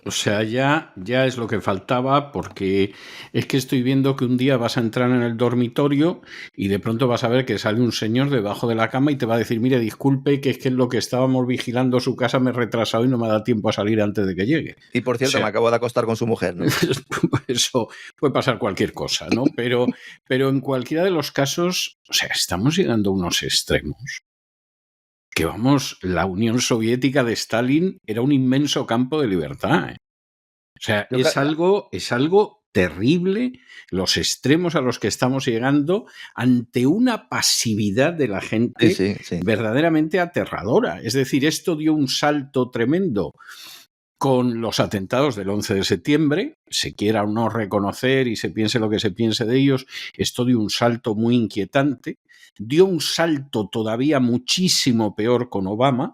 O sea, ya es lo que faltaba, porque es que estoy viendo que un día vas a entrar en el dormitorio y de pronto vas a ver que sale un señor debajo de la cama y te va a decir, mire, disculpe, que es que en lo que estábamos vigilando su casa me he retrasado y no me da tiempo a salir antes de que llegue. Y por cierto, me acabo de acostar con su mujer, ¿no? Eso puede pasar cualquier cosa, ¿no? Pero en cualquiera de los casos, o sea, estamos llegando a unos extremos. Que vamos, la Unión Soviética de Stalin era un inmenso campo de libertad, ¿eh? O sea, es algo terrible los extremos a los que estamos llegando ante una pasividad de la gente verdaderamente aterradora. Es decir, esto dio un salto tremendo con los atentados del 11 de septiembre, se quiera o no reconocer y se piense lo que se piense de ellos, esto dio un salto muy inquietante, dio un salto todavía muchísimo peor con Obama,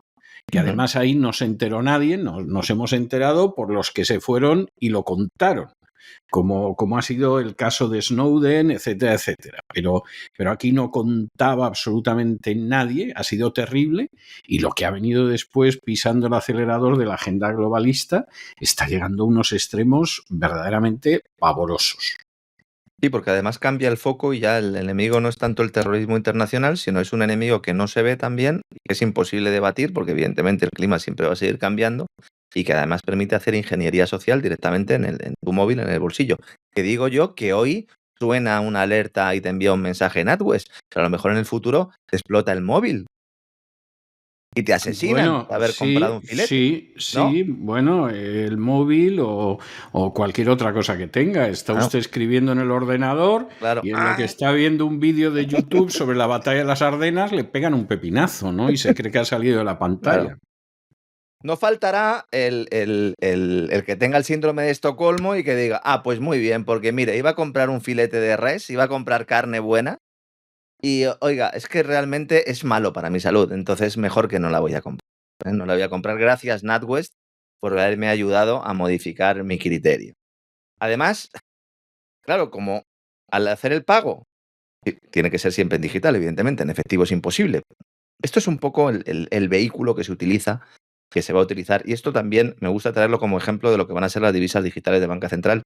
que además ahí no se enteró nadie, nos hemos enterado por los que se fueron y lo contaron, como ha sido el caso de Snowden, etcétera, etcétera. Pero aquí no contaba absolutamente nadie, ha sido terrible, y lo que ha venido después pisando el acelerador de la agenda globalista está llegando a unos extremos verdaderamente pavorosos. Sí, porque además cambia el foco y ya el enemigo no es tanto el terrorismo internacional, sino es un enemigo que no se ve tan bien, que es imposible debatir, porque evidentemente el clima siempre va a seguir cambiando, y que además permite hacer ingeniería social directamente en tu móvil, en el bolsillo. Que digo yo que hoy suena una alerta y te envía un mensaje NatWest, pero a lo mejor en el futuro te explota el móvil y te asesinan por haber comprado un filete. Sí, bueno, el móvil o cualquier otra cosa que tenga. Está usted escribiendo en el ordenador y en lo que está viendo un vídeo de YouTube sobre la batalla de las Ardenas le pegan un pepinazo, ¿no? Y se cree que ha salido de la pantalla. Claro. No faltará el que tenga el síndrome de Estocolmo y que diga, pues muy bien, porque mire, iba a comprar un filete de res, iba a comprar carne buena y, oiga, es que realmente es malo para mi salud, entonces mejor que no la voy a comprar. No la voy a comprar. Gracias, NatWest, por haberme ayudado a modificar mi criterio. Además, claro, como al hacer el pago, tiene que ser siempre en digital, evidentemente, en efectivo es imposible. Esto es un poco el vehículo que se utiliza, que se va a utilizar, y esto también me gusta traerlo como ejemplo de lo que van a ser las divisas digitales de Banca Central,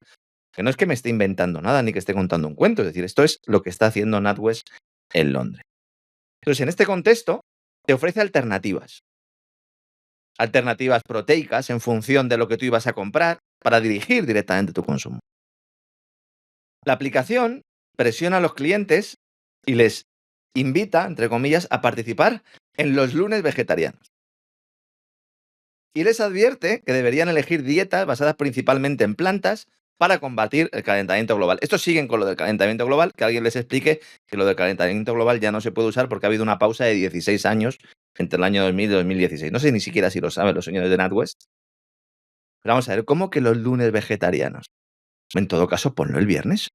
que no es que me esté inventando nada ni que esté contando un cuento, es decir, esto es lo que está haciendo NatWest en Londres. Entonces, en este contexto, te ofrece alternativas proteicas en función de lo que tú ibas a comprar para dirigir directamente tu consumo. La aplicación presiona a los clientes y les invita, entre comillas, a participar en los lunes vegetarianos. Y les advierte que deberían elegir dietas basadas principalmente en plantas para combatir el calentamiento global. Estos siguen con lo del calentamiento global, que alguien les explique que lo del calentamiento global ya no se puede usar porque ha habido una pausa de 16 años entre el año 2000 y 2016. No sé ni siquiera si lo saben los señores de NatWest. Pero vamos a ver, ¿cómo que los lunes vegetarianos? En todo caso, ponlo el viernes.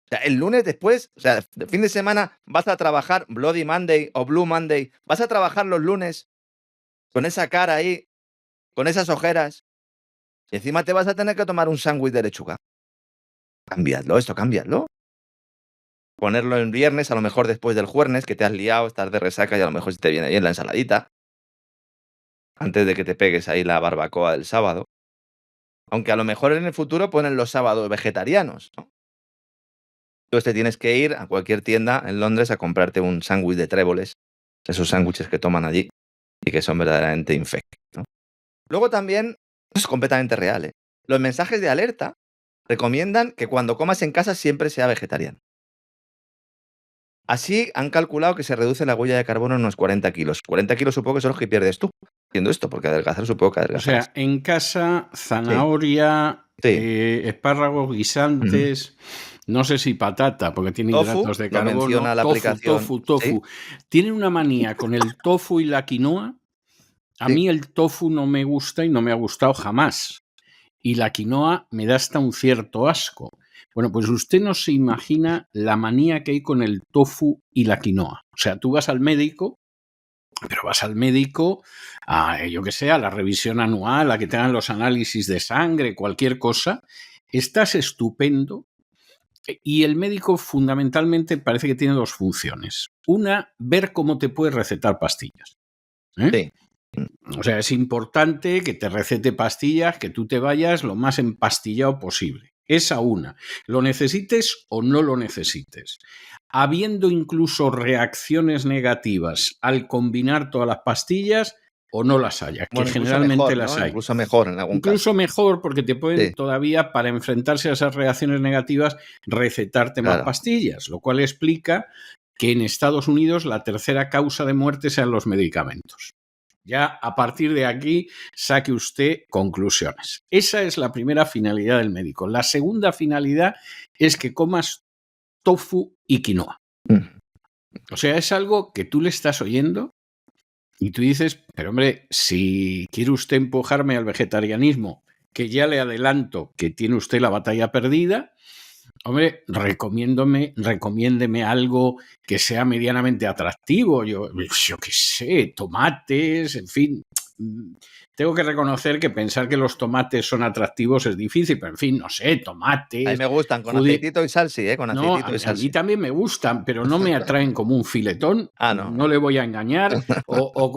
O sea, el lunes después, o sea, el fin de semana vas a trabajar Bloody Monday o Blue Monday, vas a trabajar los lunes con esa cara ahí, con esas ojeras, y encima te vas a tener que tomar un sándwich de lechuga. Cambiadlo. Ponerlo el viernes, a lo mejor después del jueves, que te has liado, estás de resaca y a lo mejor si te viene bien la ensaladita, antes de que te pegues ahí la barbacoa del sábado. Aunque a lo mejor en el futuro ponen los sábados vegetarianos, ¿no? Entonces te tienes que ir a cualquier tienda en Londres a comprarte un sándwich de tréboles, esos sándwiches que toman allí y que son verdaderamente infectos, ¿no? Luego también, es completamente real, los mensajes de alerta recomiendan que cuando comas en casa siempre sea vegetariano. Así han calculado que se reduce la huella de carbono en unos 40 kilos. 40 kilos supongo que son los que pierdes tú haciendo esto, porque adelgazar supongo que adelgazar. O sea, en casa, zanahoria, espárragos, guisantes, no sé si patata, porque tiene hidratos de carbono. Menciona la aplicación. Tofu. ¿Sí? Tienen una manía con el tofu y la quinoa. A mí el tofu no me gusta y no me ha gustado jamás. Y la quinoa me da hasta un cierto asco. Bueno, pues usted no se imagina la manía que hay con el tofu y la quinoa. O sea, tú vas al médico, pero vas al médico a, yo que sé, a la revisión anual, a que te hagan los análisis de sangre, cualquier cosa. Estás estupendo y el médico fundamentalmente parece que tiene dos funciones. Una, ver cómo te puede recetar pastillas. Sí. O sea, es importante que te recete pastillas, que tú te vayas lo más empastillado posible. Esa una. Lo necesites o no lo necesites. Habiendo incluso reacciones negativas al combinar todas las pastillas o no las haya, que generalmente mejor, las hay. Incluso mejor en algún caso. Incluso mejor porque te pueden todavía, para enfrentarse a esas reacciones negativas, recetarte más pastillas, lo cual explica que en Estados Unidos la tercera causa de muerte sean los medicamentos. Ya a partir de aquí saque usted conclusiones. Esa es la primera finalidad del médico. La segunda finalidad es que comas tofu y quinoa. O sea, es algo que tú le estás oyendo y tú dices, pero hombre, si quiere usted empujarme al vegetarianismo, que ya le adelanto que tiene usted la batalla perdida, Hombre, recomiéndeme algo que sea medianamente atractivo. Yo qué sé, tomates, en fin. Tengo que reconocer que pensar que los tomates son atractivos es difícil, pero en fin, no sé, tomates. A mí me gustan, con aceitito y sal, sí, con No, aceitito y sal. a mí también me gustan, pero no me atraen como un filetón, no le voy a engañar, o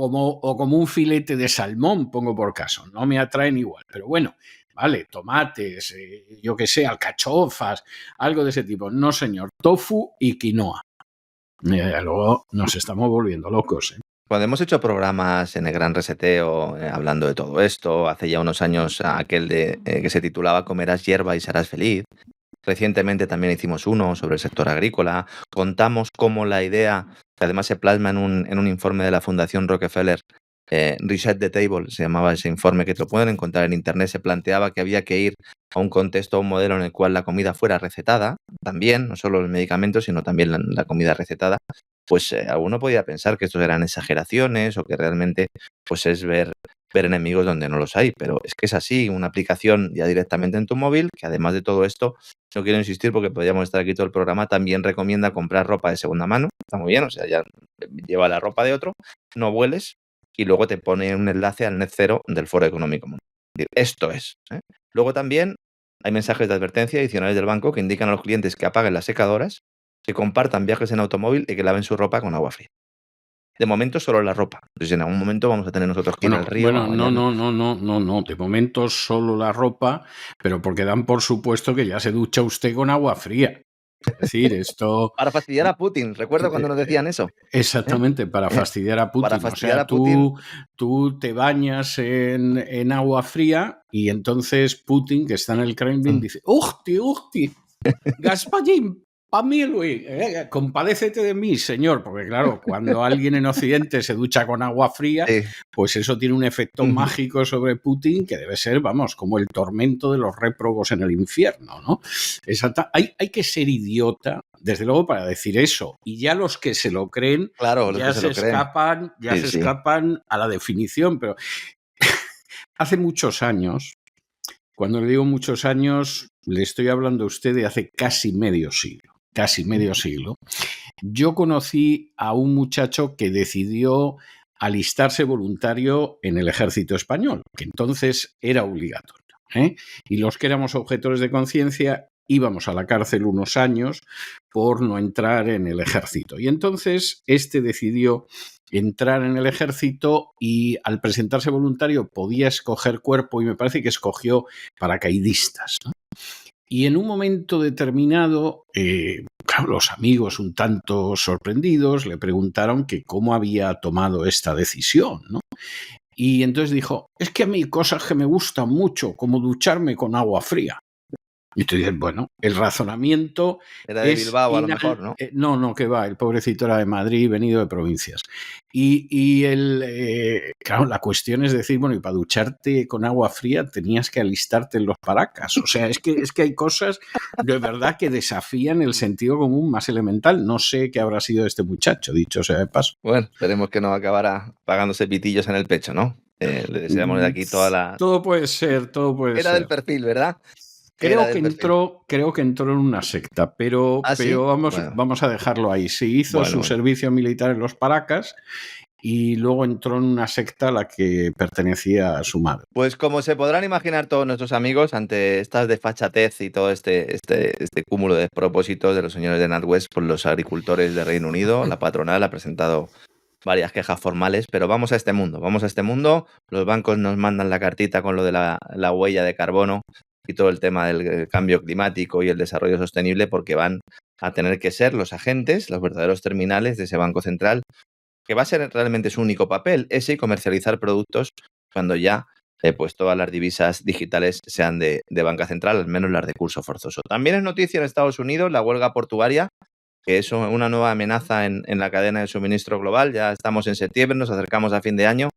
como un filete de salmón, pongo por caso, no me atraen igual, pero bueno. Vale, tomates, yo qué sé, alcachofas, algo de ese tipo. No, señor, tofu y quinoa. Luego nos estamos volviendo locos. Cuando hemos hecho programas en el Gran Reseteo hablando de todo esto, hace ya unos años aquel que se titulaba Comerás hierba y serás feliz. Recientemente también hicimos uno sobre el sector agrícola. Contamos cómo la idea, que además se plasma en un informe de la Fundación Rockefeller, Reset the Table, se llamaba ese informe, que te lo pueden encontrar en internet, se planteaba que había que ir a un contexto, a un modelo en el cual la comida fuera recetada, también, no solo los medicamentos, sino también la comida recetada. Pues alguno podía pensar que estos eran exageraciones o que realmente pues es ver enemigos donde no los hay, pero es que es así, una aplicación ya directamente en tu móvil, que además de todo esto, no quiero insistir porque podríamos estar aquí todo el programa, también recomienda comprar ropa de segunda mano, está muy bien, o sea, ya lleva la ropa de otro, no vueles, y luego te pone un enlace al net cero del Foro Económico Mundial. Esto es. Luego también hay mensajes de advertencia adicionales del banco que indican a los clientes que apaguen las secadoras, que compartan viajes en automóvil y que laven su ropa con agua fría. De momento solo la ropa. Entonces en algún momento vamos a tener nosotros que ir al río. Bueno, no. De momento solo la ropa, pero porque dan por supuesto que ya se ducha usted con agua fría. Es decir, esto... Para fastidiar a Putin, recuerdo cuando nos decían eso. Exactamente, para fastidiar a Putin. Para fastidiar a Putin. Tú te bañas en agua fría y entonces Putin, que está en el Kremlin, dice, ¡Uchti! ¡Gasparín! Compadécete de mí, señor, porque claro, cuando alguien en Occidente se ducha con agua fría, pues eso tiene un efecto mágico sobre Putin que debe ser, vamos, como el tormento de los réprobos en el infierno, ¿no? Hay que ser idiota, desde luego, para decir eso, y ya los que se lo creen, ya se escapan a la definición, pero hace muchos años, cuando le digo muchos años, le estoy hablando a usted de hace casi medio siglo. Yo conocí a un muchacho que decidió alistarse voluntario en el ejército español, que entonces era obligatorio, y los que éramos objetores de conciencia íbamos a la cárcel unos años por no entrar en el ejército. Y entonces decidió entrar en el ejército y al presentarse voluntario podía escoger cuerpo y me parece que escogió paracaidistas, ¿no? Y en un momento determinado, claro, los amigos un tanto sorprendidos le preguntaron que cómo había tomado esta decisión, ¿no? Y entonces dijo, es que a mí hay cosas que me gustan mucho, como ducharme con agua fría. Y tú dices, bueno, el razonamiento... Era de Bilbao, a lo mejor, ¿no? No, que va, el pobrecito era de Madrid, venido de provincias. Claro, la cuestión es decir, bueno, y para ducharte con agua fría tenías que alistarte en los paracas. O sea, es que hay cosas de verdad que desafían el sentido común más elemental. No sé qué habrá sido este muchacho, dicho sea de paso. Bueno, esperemos que no acabara pagándose pitillos en el pecho, ¿no? Le deseamos de aquí toda la... Todo puede ser. Era del perfil, ¿verdad? Creo que entró en una secta, pero vamos a dejarlo ahí. Se hizo su servicio militar en los Paracas y luego entró en una secta a la que pertenecía a su madre. Pues como se podrán imaginar todos nuestros amigos, ante estas desfachatez y todo este cúmulo de despropósitos de los señores de NatWest por los agricultores de Reino Unido, la patronal ha presentado varias quejas formales, pero vamos a este mundo. Los bancos nos mandan la cartita con lo de la huella de carbono y todo el tema del cambio climático y el desarrollo sostenible, porque van a tener que ser los agentes, los verdaderos terminales de ese Banco Central, que va a ser realmente su único papel, ese y comercializar productos cuando ya pues todas las divisas digitales sean de banca central, al menos las de curso forzoso. También es noticia en Estados Unidos la huelga portuaria, que es una nueva amenaza en la cadena de suministro global. Ya estamos en septiembre, nos acercamos a fin de año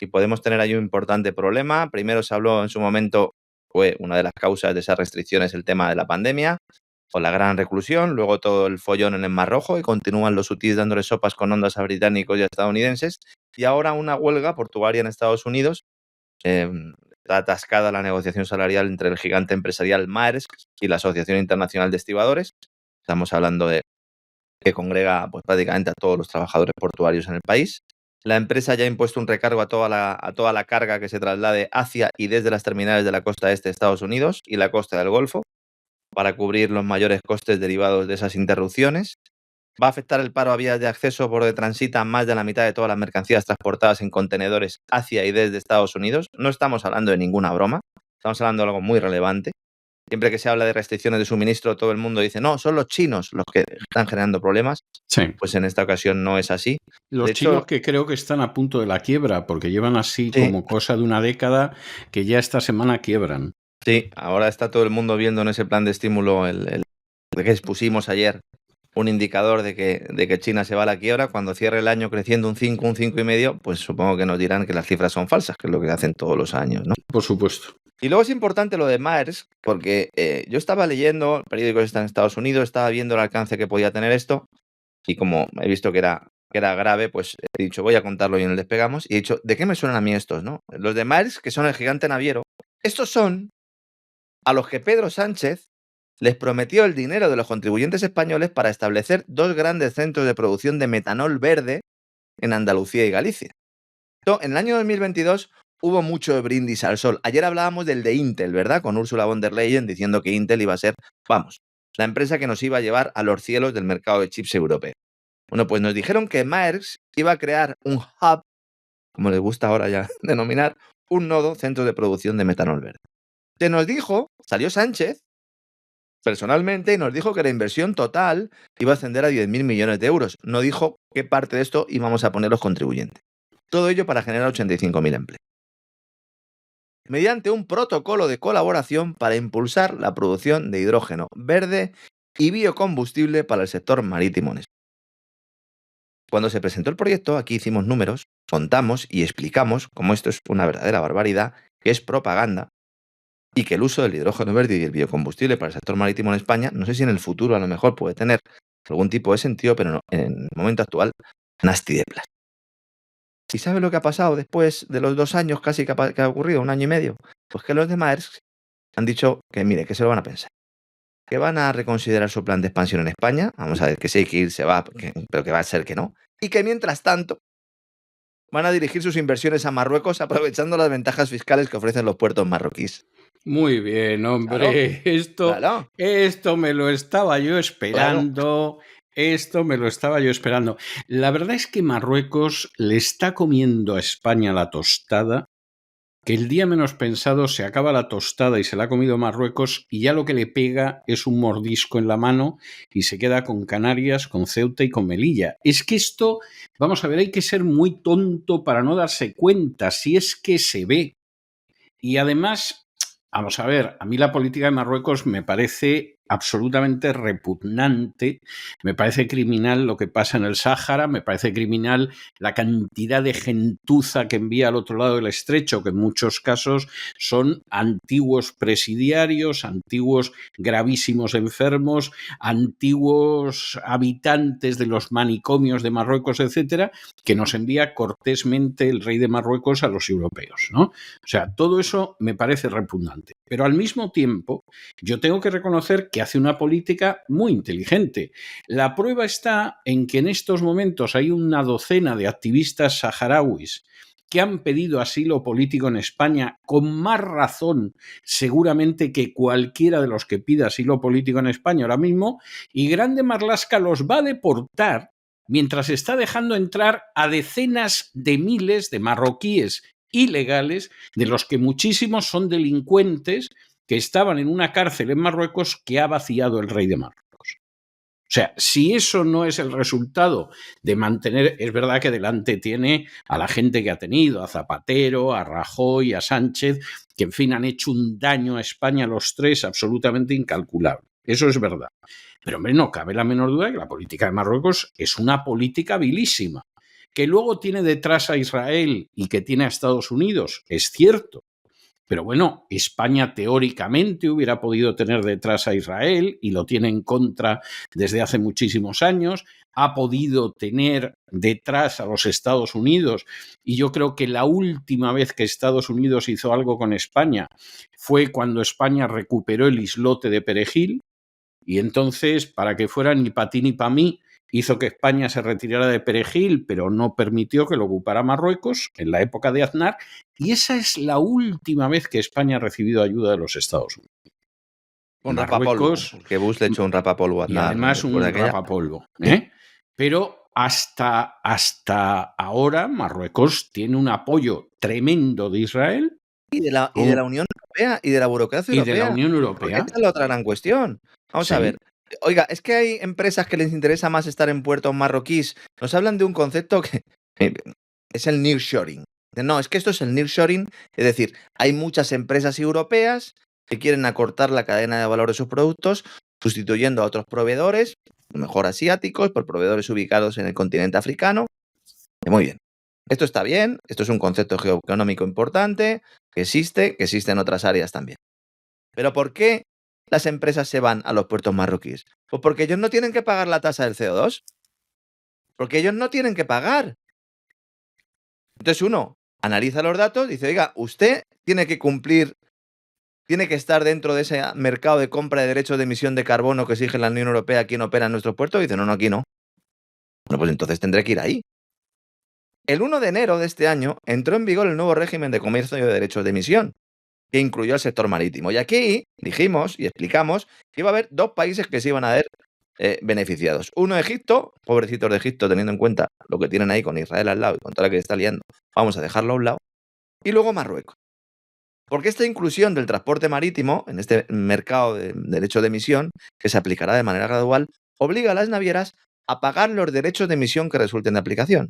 y podemos tener ahí un importante problema. Primero se habló en su momento, fue una de las causas de esas restricciones el tema de la pandemia o la gran reclusión, luego todo el follón en el Mar Rojo y continúan los hutíes dándole sopas con ondas a británicos y a estadounidenses, y ahora una huelga portuaria en Estados Unidos está atascada la negociación salarial entre el gigante empresarial Maersk y la Asociación Internacional de Estibadores. Estamos hablando de que congrega pues, prácticamente a todos los trabajadores portuarios en el país. La empresa ya ha impuesto un recargo a toda la carga que se traslade hacia y desde las terminales de la costa este de Estados Unidos y la costa del Golfo para cubrir los mayores costes derivados de esas interrupciones. Va a afectar el paro a vías de acceso por donde transitan más de la mitad de todas las mercancías transportadas en contenedores hacia y desde Estados Unidos. No estamos hablando de ninguna broma, estamos hablando de algo muy relevante. Siempre que se habla de restricciones de suministro, todo el mundo dice, no, son los chinos los que están generando problemas. Sí. Pues en esta ocasión no es así. Los chinos que creo que están a punto de la quiebra, porque llevan así como cosa de una década que ya esta semana quiebran. Sí, ahora está todo el mundo viendo en ese plan de estímulo el que expusimos ayer, un indicador de que China se va a la quiebra. Cuando cierre el año creciendo un 5, un 5,5, pues supongo que nos dirán que las cifras son falsas, que es lo que hacen todos los años, ¿no? Por supuesto. Y luego es importante lo de Maersk, porque yo estaba leyendo, el periódico está en Estados Unidos, estaba viendo el alcance que podía tener esto, y como he visto que era grave, pues he dicho, voy a contarlo y en el Despegamos, y he dicho, ¿de qué me suenan a mí estos, no? Los de Maersk, que son el gigante naviero, estos son a los que Pedro Sánchez les prometió el dinero de los contribuyentes españoles para establecer 2 grandes centros de producción de metanol verde en Andalucía y Galicia. En el año 2022 hubo mucho brindis al sol. Ayer hablábamos del de Intel, ¿verdad? Con Ursula von der Leyen diciendo que Intel iba a ser, vamos, la empresa que nos iba a llevar a los cielos del mercado de chips europeo. Bueno, pues nos dijeron que Maersk iba a crear un hub, como les gusta ahora ya denominar, un nodo, centro de producción de metanol verde. Se nos dijo, salió Sánchez personalmente y nos dijo que la inversión total iba a ascender a 10.000 millones de euros. No dijo qué parte de esto íbamos a poner los contribuyentes. Todo ello para generar 85.000 empleos. Mediante un protocolo de colaboración para impulsar la producción de hidrógeno verde y biocombustible para el sector marítimo en España. Cuando se presentó el proyecto, aquí hicimos números, contamos y explicamos cómo esto es una verdadera barbaridad, que es propaganda, y que el uso del hidrógeno verde y el biocombustible para el sector marítimo en España, no sé si en el futuro a lo mejor puede tener algún tipo de sentido, pero no, en el momento actual, nasty de plástico. ¿Y sabe lo que ha pasado después de los 2 años casi que ha ocurrido, 1 año y medio? Pues que los de Maersk han dicho que, mire, que se lo van a pensar. Que van a reconsiderar su plan de expansión en España. Vamos a ver, que si hay que ir, se va, pero que va a ser que no. Y que mientras tanto van a dirigir sus inversiones a Marruecos aprovechando las ventajas fiscales que ofrecen los puertos marroquíes. Muy bien, hombre. Claro. Esto me lo estaba yo esperando. Claro. Esto me lo estaba yo esperando. La verdad es que Marruecos le está comiendo a España la tostada, que el día menos pensado se acaba la tostada y se la ha comido Marruecos y ya lo que le pega es un mordisco en la mano y se queda con Canarias, con Ceuta y con Melilla. Es que esto, vamos a ver, hay que ser muy tonto para no darse cuenta, si es que se ve. Y además, vamos a ver, a mí la política de Marruecos me parece absolutamente repugnante, me parece criminal lo que pasa en el Sáhara, me parece criminal la cantidad de gentuza que envía al otro lado del estrecho, que en muchos casos son antiguos presidiarios, antiguos gravísimos enfermos, antiguos habitantes de los manicomios de Marruecos, etcétera, que nos envía cortésmente el rey de Marruecos a los europeos, ¿no? O sea, todo eso me parece repugnante. Pero al mismo tiempo, yo tengo que reconocer que hace una política muy inteligente. La prueba está en que en estos momentos hay una docena de activistas saharauis que han pedido asilo político en España con más razón seguramente que cualquiera de los que pida asilo político en España ahora mismo, y Grande Marlaska los va a deportar mientras está dejando entrar a decenas de miles de marroquíes ilegales, de los que muchísimos son delincuentes que estaban en una cárcel en Marruecos que ha vaciado el rey de Marruecos. O sea, si eso no es el resultado de mantener, es verdad que delante tiene a la gente que ha tenido, a Zapatero, a Rajoy, a Sánchez, que en fin han hecho un daño a España los tres absolutamente incalculable. Eso es verdad. Pero hombre, no cabe la menor duda que la política de Marruecos es una política vilísima. Que luego tiene detrás a Israel y que tiene a Estados Unidos, es cierto. Pero bueno, España teóricamente hubiera podido tener detrás a Israel y lo tiene en contra desde hace muchísimos años. ha podido tener detrás a los Estados Unidos, y yo creo que la última vez que Estados Unidos hizo algo con España fue cuando España recuperó el islote de Perejil, y entonces, para que fuera ni para ti ni para mí, hizo que España se retirara de Perejil, pero no permitió que lo ocupara Marruecos en la época de Aznar, y esa es la última vez que España ha recibido ayuda de los Estados Unidos. Un rapapolvo, que Bush le echó un rapapolvo a Aznar. Y además un rapapolvo. Pero hasta ahora Marruecos tiene un apoyo tremendo de Israel. Y de la Unión Europea y de la burocracia europea. Y de la Unión Europea. Esta es la otra gran cuestión. Vamos a ver. Oiga, es que hay empresas que les interesa más estar en puertos marroquíes. Nos hablan de un concepto que es el nearshoring. No, es que esto es el nearshoring. Es decir, hay muchas empresas europeas que quieren acortar la cadena de valor de sus productos, sustituyendo a otros proveedores, mejor asiáticos, por proveedores ubicados en el continente africano. Muy bien. Esto está bien, esto es un concepto geoeconómico importante, que existe en otras áreas también. Pero ¿por qué las empresas se van a los puertos marroquíes? Pues porque ellos no tienen que pagar la tasa del CO2. Porque ellos no tienen que pagar. Entonces uno analiza los datos y dice, oiga, usted tiene que cumplir, tiene que estar dentro de ese mercado de compra de derechos de emisión de carbono que exige la Unión Europea quien opera en nuestros puertos. Y dice, no, aquí no. Bueno, pues entonces tendré que ir ahí. El 1 de enero de este año entró en vigor el nuevo régimen de comercio de derechos de emisión, que incluyó al sector marítimo. Y aquí dijimos y explicamos que iba a haber 2 países que se iban a ver beneficiados. Uno, Egipto, pobrecitos de Egipto, teniendo en cuenta lo que tienen ahí con Israel al lado y con toda la que está liando, vamos a dejarlo a un lado. Y luego Marruecos. Porque esta inclusión del transporte marítimo en este mercado de derechos de emisión, que se aplicará de manera gradual, obliga a las navieras a pagar los derechos de emisión que resulten de aplicación.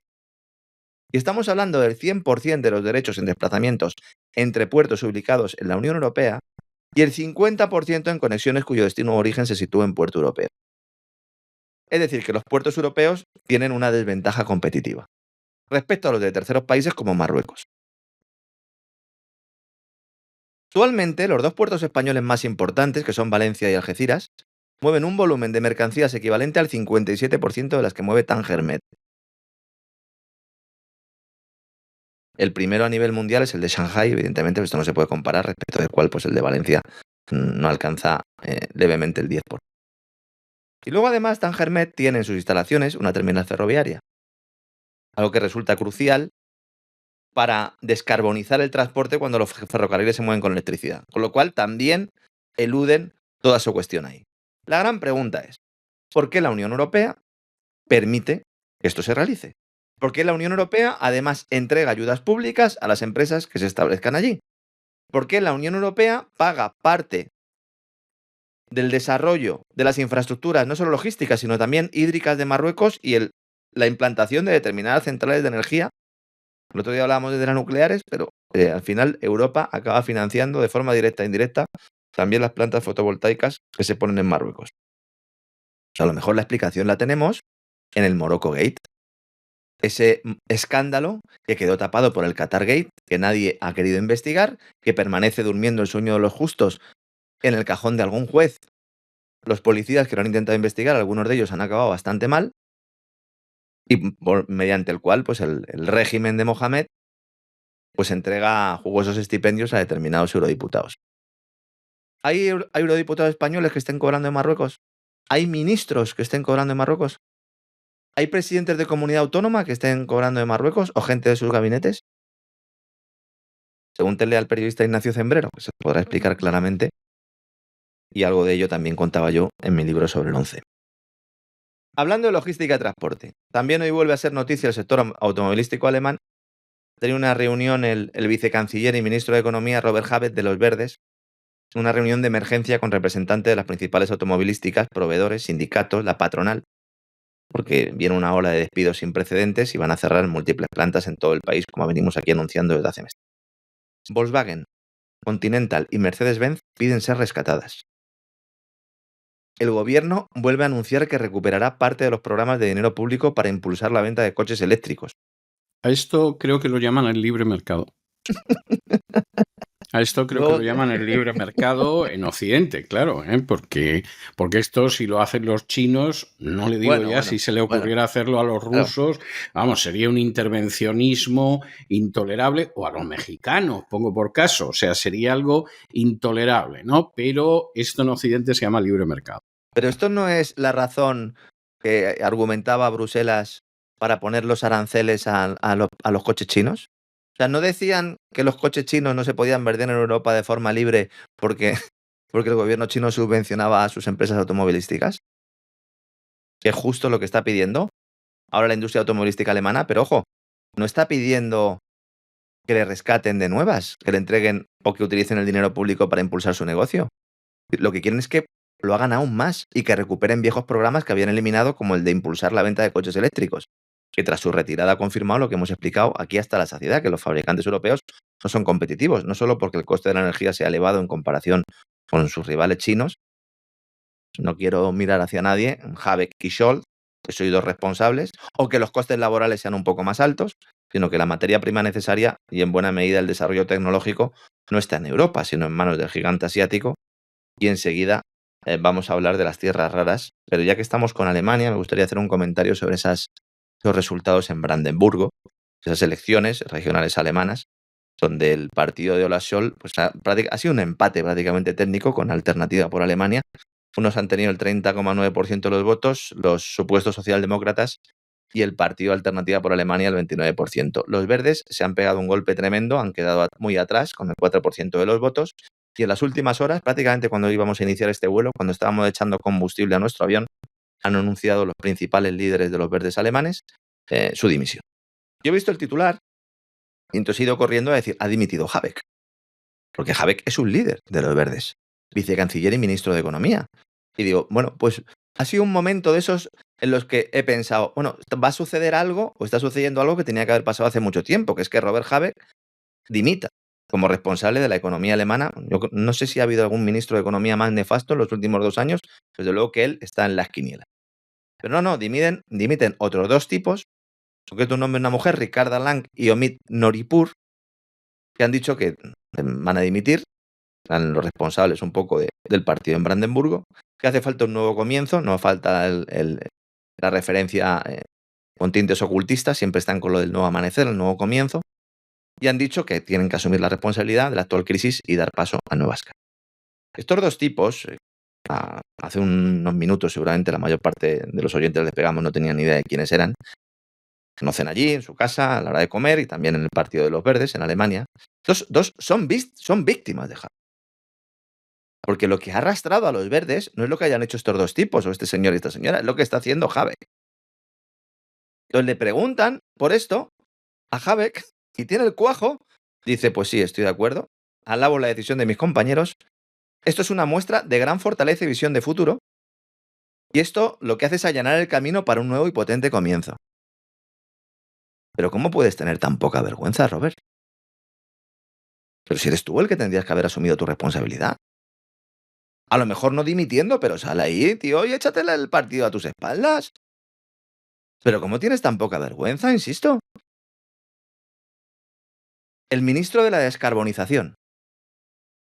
Y estamos hablando del 100% de los derechos en desplazamientos entre puertos ubicados en la Unión Europea y el 50% en conexiones cuyo destino o origen se sitúa en puerto europeo. Es decir, que los puertos europeos tienen una desventaja competitiva respecto a los de terceros países como Marruecos. Actualmente, los 2 puertos españoles más importantes, que son Valencia y Algeciras, mueven un volumen de mercancías equivalente al 57% de las que mueve Tánger-Med. El primero a nivel mundial es el de Shanghái, evidentemente, pero esto no se puede comparar, respecto del cual pues el de Valencia no alcanza levemente el 10%. Y luego además Tánger-Med tiene en sus instalaciones una terminal ferroviaria, algo que resulta crucial para descarbonizar el transporte cuando los ferrocarriles se mueven con electricidad, con lo cual también eluden toda su cuestión ahí. La gran pregunta es, ¿por qué la Unión Europea permite que esto se realice? ¿Por qué la Unión Europea además entrega ayudas públicas a las empresas que se establezcan allí? ¿Por qué la Unión Europea paga parte del desarrollo de las infraestructuras, no solo logísticas, sino también hídricas de Marruecos y la implantación de determinadas centrales de energía? El otro día hablábamos de las nucleares, pero al final Europa acaba financiando de forma directa e indirecta también las plantas fotovoltaicas que se ponen en Marruecos. O sea, a lo mejor la explicación la tenemos en el Morocco Gate. Ese escándalo que quedó tapado por el Qatar Gate, que nadie ha querido investigar, que permanece durmiendo el sueño de los justos en el cajón de algún juez. Los policías que lo han intentado investigar, algunos de ellos han acabado bastante mal, y mediante el cual pues el régimen de Mohamed pues entrega jugosos estipendios a determinados eurodiputados. ¿Hay eurodiputados españoles que estén cobrando en Marruecos? ¿Hay ministros que estén cobrando en Marruecos? ¿Hay presidentes de comunidad autónoma que estén cobrando en Marruecos o gente de sus gabinetes? Pregúntenle al periodista Ignacio Zembrero, que se podrá explicar claramente, y algo de ello también contaba yo en mi libro sobre el 11. Hablando de logística y transporte, también hoy vuelve a ser noticia el sector automovilístico alemán. Tenía una reunión el vicecanciller y ministro de Economía, Robert Habeck, de los Verdes, una reunión de emergencia con representantes de las principales automovilísticas, proveedores, sindicatos, la patronal, porque viene una ola de despidos sin precedentes y van a cerrar múltiples plantas en todo el país, como venimos aquí anunciando desde hace meses. Volkswagen, Continental y Mercedes-Benz piden ser rescatadas. El gobierno vuelve a anunciar que recuperará parte de los programas de dinero público para impulsar la venta de coches eléctricos. A esto creo que lo llaman el libre mercado. A esto creo que lo llaman el libre mercado en Occidente, claro, porque esto si lo hacen los chinos, no le digo si se le ocurriera hacerlo a los rusos, vamos, sería un intervencionismo intolerable, o a los mexicanos, pongo por caso, o sea, sería algo intolerable, ¿no? Pero esto en Occidente se llama libre mercado. Pero esto no es la razón que argumentaba Bruselas para poner los aranceles a los coches chinos. O sea, ¿no decían que los coches chinos no se podían vender en Europa de forma libre porque el gobierno chino subvencionaba a sus empresas automovilísticas? Que es justo lo que está pidiendo ahora la industria automovilística alemana, pero ojo, no está pidiendo que le rescaten de nuevas, que le entreguen o que utilicen el dinero público para impulsar su negocio. Lo que quieren es que lo hagan aún más y que recuperen viejos programas que habían eliminado, como el de impulsar la venta de coches eléctricos, que tras su retirada ha confirmado lo que hemos explicado aquí hasta la saciedad, que los fabricantes europeos no son competitivos, no solo porque el coste de la energía sea elevado en comparación con sus rivales chinos. No quiero mirar hacia nadie, Habeck y Scholz, que soy dos responsables, o que los costes laborales sean un poco más altos, sino que la materia prima necesaria y en buena medida el desarrollo tecnológico no está en Europa, sino en manos del gigante asiático. Y enseguida vamos a hablar de las tierras raras, pero ya que estamos con Alemania, me gustaría hacer un comentario sobre esos resultados en Brandenburgo, esas elecciones regionales alemanas, donde el partido de Olaf Scholz pues, ha sido un empate prácticamente técnico con Alternativa por Alemania. Unos han tenido el 30,9% de los votos, los supuestos socialdemócratas, y el partido Alternativa por Alemania el 29%. Los verdes se han pegado un golpe tremendo, han quedado muy atrás con el 4% de los votos, y en las últimas horas, prácticamente cuando íbamos a iniciar este vuelo, cuando estábamos echando combustible a nuestro avión, han anunciado los principales líderes de los verdes alemanes su dimisión. Yo he visto el titular y entonces he ido corriendo a decir, ha dimitido Habeck. Porque Habeck es un líder de los verdes, vicecanciller y ministro de Economía. Y digo, bueno, pues ha sido un momento de esos en los que he pensado, bueno, va a suceder algo o está sucediendo algo que tenía que haber pasado hace mucho tiempo, que es que Robert Habeck dimita como responsable de la economía alemana. Yo no sé si ha habido algún ministro de Economía más nefasto en los últimos 2 años, desde luego que él está en las quinielas. Pero no, dimiten otros dos tipos, que tu nombre es una mujer, Ricarda Lang y Omid Noripur, que han dicho que van a dimitir, son los responsables un poco del partido en Brandenburgo, que hace falta un nuevo comienzo, no falta la referencia con tintes ocultistas, siempre están con lo del nuevo amanecer, el nuevo comienzo, y han dicho que tienen que asumir la responsabilidad de la actual crisis y dar paso a nuevas caras. Estos dos tipos, hace unos minutos seguramente la mayor parte de los oyentes de Pegamos no tenían ni idea de quiénes eran, conocen allí, en su casa, a la hora de comer, y también en el Partido de los Verdes, en Alemania. Estos dos son víctimas de Habeck. Porque lo que ha arrastrado a los verdes no es lo que hayan hecho estos dos tipos, o este señor y esta señora, es lo que está haciendo Habeck. Entonces le preguntan por esto a Habeck y tiene el cuajo, dice, pues sí, estoy de acuerdo, alabo la decisión de mis compañeros, esto es una muestra de gran fortaleza y visión de futuro, y esto lo que hace es allanar el camino para un nuevo y potente comienzo. Pero ¿cómo puedes tener tan poca vergüenza, Robert? Pero si eres tú el que tendrías que haber asumido tu responsabilidad. A lo mejor no dimitiendo, pero sal ahí, tío, y échate el partido a tus espaldas. Pero ¿cómo tienes tan poca vergüenza, insisto? El ministro de la descarbonización,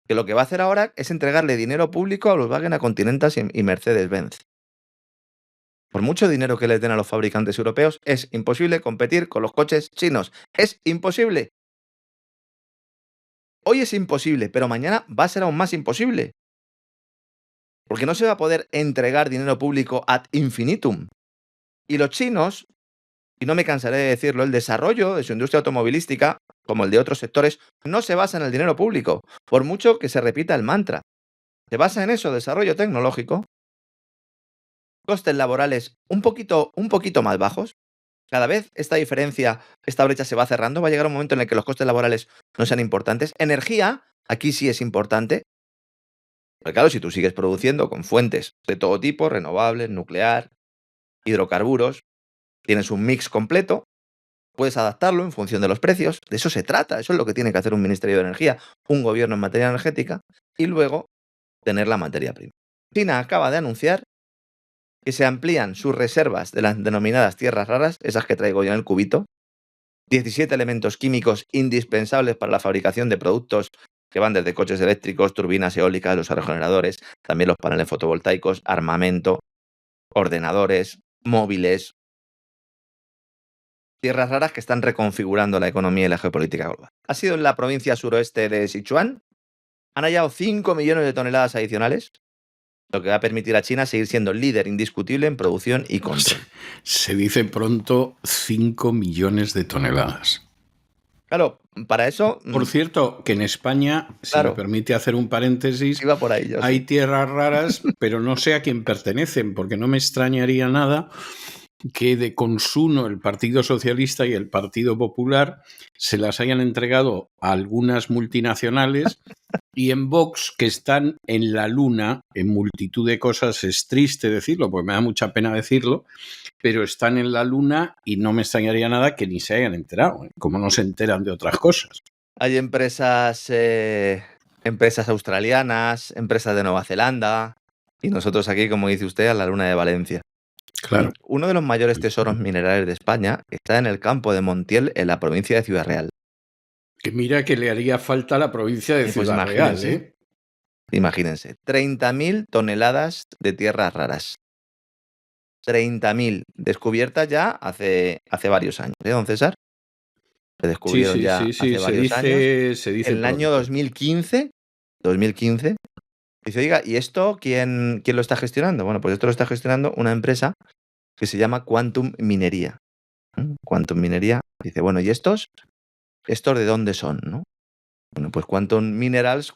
que lo que va a hacer ahora es entregarle dinero público a Volkswagen, a Continental y Mercedes-Benz. Por mucho dinero que les den a los fabricantes europeos, es imposible competir con los coches chinos. Es imposible. Hoy es imposible, pero mañana va a ser aún más imposible. Porque no se va a poder entregar dinero público ad infinitum. Y los chinos, y no me cansaré de decirlo, el desarrollo de su industria automovilística, como el de otros sectores, no se basa en el dinero público, por mucho que se repita el mantra. Se basa en eso, desarrollo tecnológico, costes laborales un poquito más bajos. Cada vez esta diferencia, esta brecha se va cerrando, va a llegar un momento en el que los costes laborales no sean importantes. Energía, aquí sí es importante. Pero claro, si tú sigues produciendo con fuentes de todo tipo, renovables, nuclear, hidrocarburos, tienes un mix completo, puedes adaptarlo en función de los precios. De eso se trata, eso es lo que tiene que hacer un Ministerio de Energía, un gobierno en materia energética, y luego tener la materia prima. China acaba de anunciar que se amplían sus reservas de las denominadas tierras raras, esas que traigo yo en el cubito, 17 elementos químicos indispensables para la fabricación de productos que van desde coches eléctricos, turbinas eólicas, los aerogeneradores, también los paneles fotovoltaicos, armamento, ordenadores, móviles. Tierras raras que están reconfigurando la economía y la geopolítica global. Ha sido en la provincia suroeste de Sichuan. Han hallado 5 millones de toneladas adicionales, lo que va a permitir a China seguir siendo líder indiscutible en producción y control. Se dice pronto 5 millones de toneladas. Claro, para eso... Por cierto, que en España, Claro. si me permite hacer un paréntesis, Iba por ahí yo, hay sí. tierras raras, pero no sé a quién pertenecen, porque no me extrañaría nada que de consumo el Partido Socialista y el Partido Popular se las hayan entregado a algunas multinacionales y en Vox, que están en la luna en multitud de cosas. Es triste decirlo, porque me da mucha pena decirlo, pero están en la luna y no me extrañaría nada que ni se hayan enterado, como no se enteran de otras cosas. Hay empresas australianas, empresas de Nueva Zelanda, y nosotros aquí, como dice usted, a la luna de Valencia. Claro. Uno de los mayores tesoros minerales de España está en el campo de Montiel, en la provincia de Ciudad Real. Que mira que le haría falta a la provincia de Pues Ciudad Real, imagínense. ¿eh? Imagínense, 30.000 toneladas de tierras raras. 30.000 descubiertas ya hace varios años, ¿eh, don César? Se descubrieron Sí, ya sí, hace se varios años. dice En el pronto. año 2015, dice, oiga, ¿y esto quién lo está gestionando? Bueno, pues esto lo está gestionando una empresa que se llama Quantum Minería. Quantum Minería dice, bueno, ¿y estos de dónde son, no? Bueno, pues Quantum Minería, es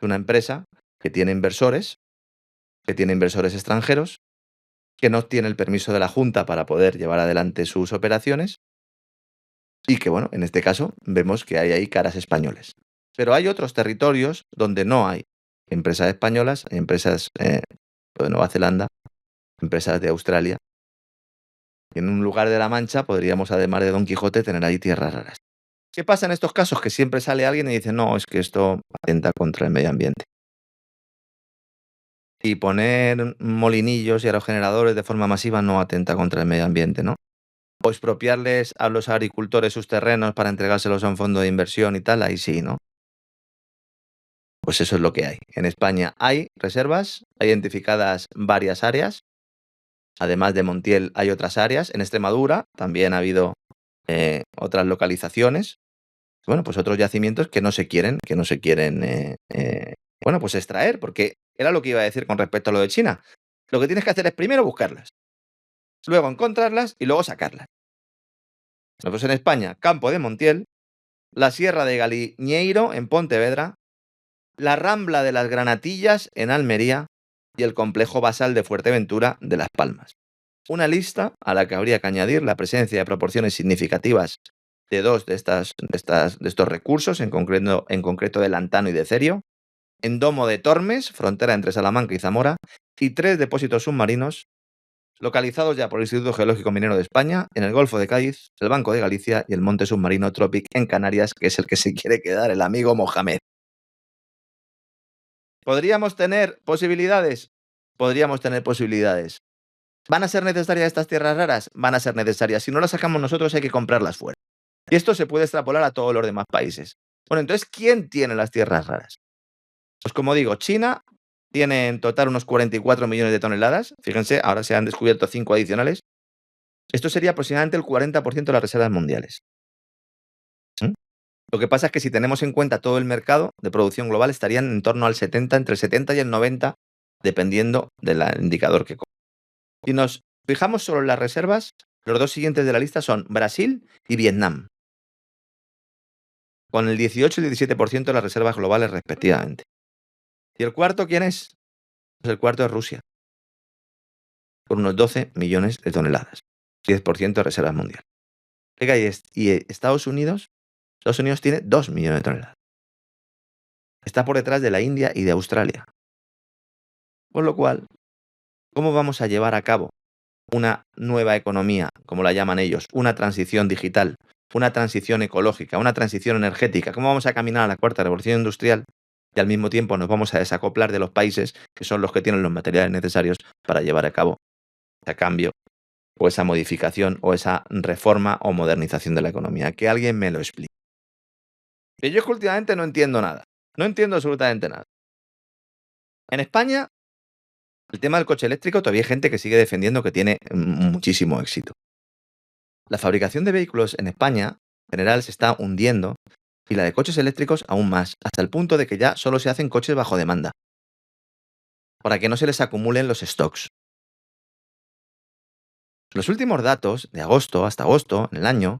una empresa que tiene inversores extranjeros, que no tiene el permiso de la Junta para poder llevar adelante sus operaciones y que, bueno, en este caso vemos que hay ahí caras españoles. Pero hay otros territorios donde no hay empresas españolas, hay empresas de Nueva Zelanda, empresas de Australia. Y en un lugar de la Mancha podríamos, además de Don Quijote, tener ahí tierras raras. ¿Qué pasa en estos casos? Que siempre sale alguien y dice, no, es que esto atenta contra el medio ambiente. Y poner molinillos y aerogeneradores de forma masiva no atenta contra el medio ambiente, ¿no? O expropiarles a los agricultores sus terrenos para entregárselos a un fondo de inversión y tal, ahí sí, ¿no? Pues eso es lo que hay. En España hay reservas, hay identificadas varias áreas. Además de Montiel hay otras áreas. En Extremadura también ha habido otras localizaciones. Bueno, pues otros yacimientos que no se quieren, bueno, pues extraer, porque era lo que iba a decir con respecto a lo de China. Lo que tienes que hacer es primero buscarlas, luego encontrarlas y luego sacarlas. Nosotros en España, Campo de Montiel, la Sierra de Galiñeiro en Pontevedra, la Rambla de las Granatillas en Almería y el complejo basal de Fuerteventura de Las Palmas. Una lista a la que habría que añadir la presencia de proporciones significativas de dos de estos recursos, en concreto de lantano y de cerio, en Domo de Tormes, frontera entre Salamanca y Zamora, y 3 depósitos submarinos localizados ya por el Instituto Geológico Minero de España, en el Golfo de Cádiz, el Banco de Galicia y el monte submarino Tropic en Canarias, que es el que se quiere quedar el amigo Mohamed. ¿Podríamos tener posibilidades? Podríamos tener posibilidades. ¿Van a ser necesarias estas tierras raras? Van a ser necesarias. Si no las sacamos nosotros hay que comprarlas fuera. Y esto se puede extrapolar a todos los demás países. Bueno, entonces, ¿quién tiene las tierras raras? Pues como digo, China tiene en total unos 44 millones de toneladas. Fíjense, ahora se han descubierto 5 adicionales. Esto sería aproximadamente el 40% de las reservas mundiales. Lo que pasa es que si tenemos en cuenta todo el mercado de producción global, estarían en torno al 70, entre el 70 y el 90, dependiendo del indicador que coja. Si nos fijamos solo en las reservas, los dos siguientes de la lista son Brasil y Vietnam, con el 18 y el 17% de las reservas globales respectivamente. ¿Y el cuarto quién es? Pues el cuarto es Rusia, con unos 12 millones de toneladas, 10% de reservas mundiales. Oiga, y Estados Unidos tiene 2 millones de toneladas. Está por detrás de la India y de Australia. Por lo cual, ¿cómo vamos a llevar a cabo una nueva economía, como la llaman ellos, una transición digital, una transición ecológica, una transición energética? ¿Cómo vamos a caminar a la cuarta revolución industrial y al mismo tiempo nos vamos a desacoplar de los países que son los que tienen los materiales necesarios para llevar a cabo ese cambio o esa modificación o esa reforma o modernización de la economía? Que alguien me lo explique. Que yo es que últimamente no entiendo nada. No entiendo absolutamente nada. En España, el tema del coche eléctrico todavía hay gente que sigue defendiendo que tiene muchísimo éxito. La fabricación de vehículos en España, en general, se está hundiendo y la de coches eléctricos aún más, hasta el punto de que ya solo se hacen coches bajo demanda, para que no se les acumulen los stocks. Los últimos datos, de agosto hasta agosto, en el año,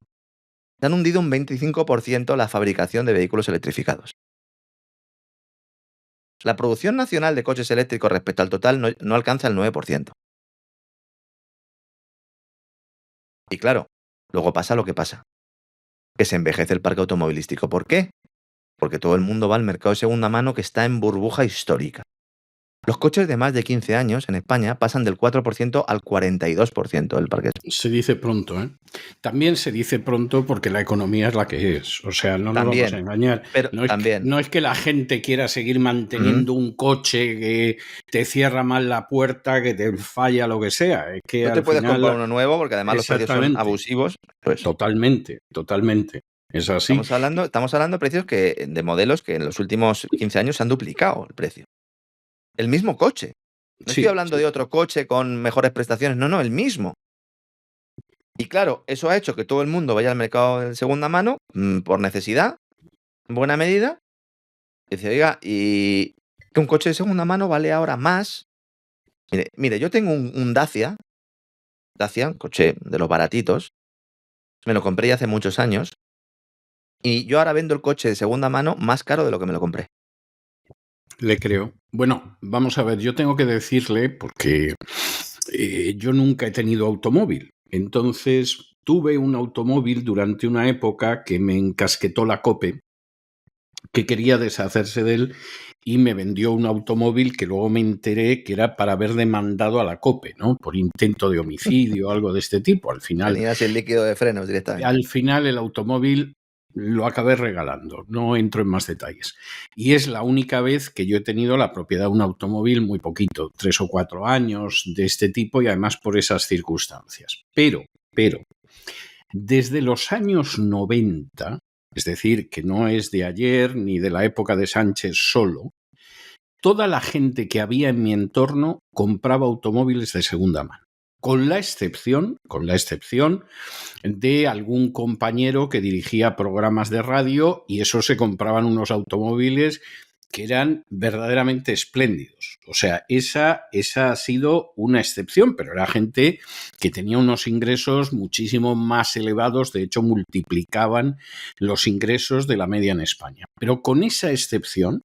se han hundido un 25% la fabricación de vehículos electrificados. La producción nacional de coches eléctricos respecto al total no alcanza el 9%. Y claro, luego pasa lo que pasa, que se envejece el parque automovilístico. ¿Por qué? Porque todo el mundo va al mercado de segunda mano que está en burbuja histórica. Los coches de más de 15 años en España pasan del 4% al 42% del parque. Se dice pronto, ¿eh? También se dice pronto porque la economía es la que es. O sea, no nos vamos a engañar. Pero no es que la gente quiera seguir manteniendo un coche que te cierra mal la puerta, que te falla, lo que sea. Es que no te puedes comprar uno nuevo porque además los precios son abusivos. Pues. Totalmente. Es así. Estamos hablando de precios de modelos que en los últimos 15 años se han duplicado el precio. El mismo coche. No estoy hablando de otro coche con mejores prestaciones. No, el mismo. Y claro, eso ha hecho que todo el mundo vaya al mercado de segunda mano por necesidad, en buena medida. Y dice, oiga, y que un coche de segunda mano vale ahora más. Mire, yo tengo un Dacia, un coche de los baratitos. Me lo compré ya hace muchos años. Y yo ahora vendo el coche de segunda mano más caro de lo que me lo compré. Le creo. Bueno, vamos a ver, yo tengo que decirle, porque yo nunca he tenido automóvil. Entonces, tuve un automóvil durante una época que me encasquetó la COPE, que quería deshacerse de él y me vendió un automóvil que luego me enteré que era para haber demandado a la COPE, ¿no? Por intento de homicidio o algo de este tipo. Al final... Tenías el líquido de frenos directamente. Al final el automóvil lo acabé regalando, no entro en más detalles. Y es la única vez que yo he tenido la propiedad de un automóvil, muy poquito, 3 o 4 años de este tipo y además por esas circunstancias. Pero, desde los años 90, es decir, que no es de ayer ni de la época de Sánchez solo, toda la gente que había en mi entorno compraba automóviles de segunda mano. Con la excepción de algún compañero que dirigía programas de radio y esos se compraban unos automóviles que eran verdaderamente espléndidos. O sea, esa ha sido una excepción, pero era gente que tenía unos ingresos muchísimo más elevados, de hecho multiplicaban los ingresos de la media en España. Pero con esa excepción,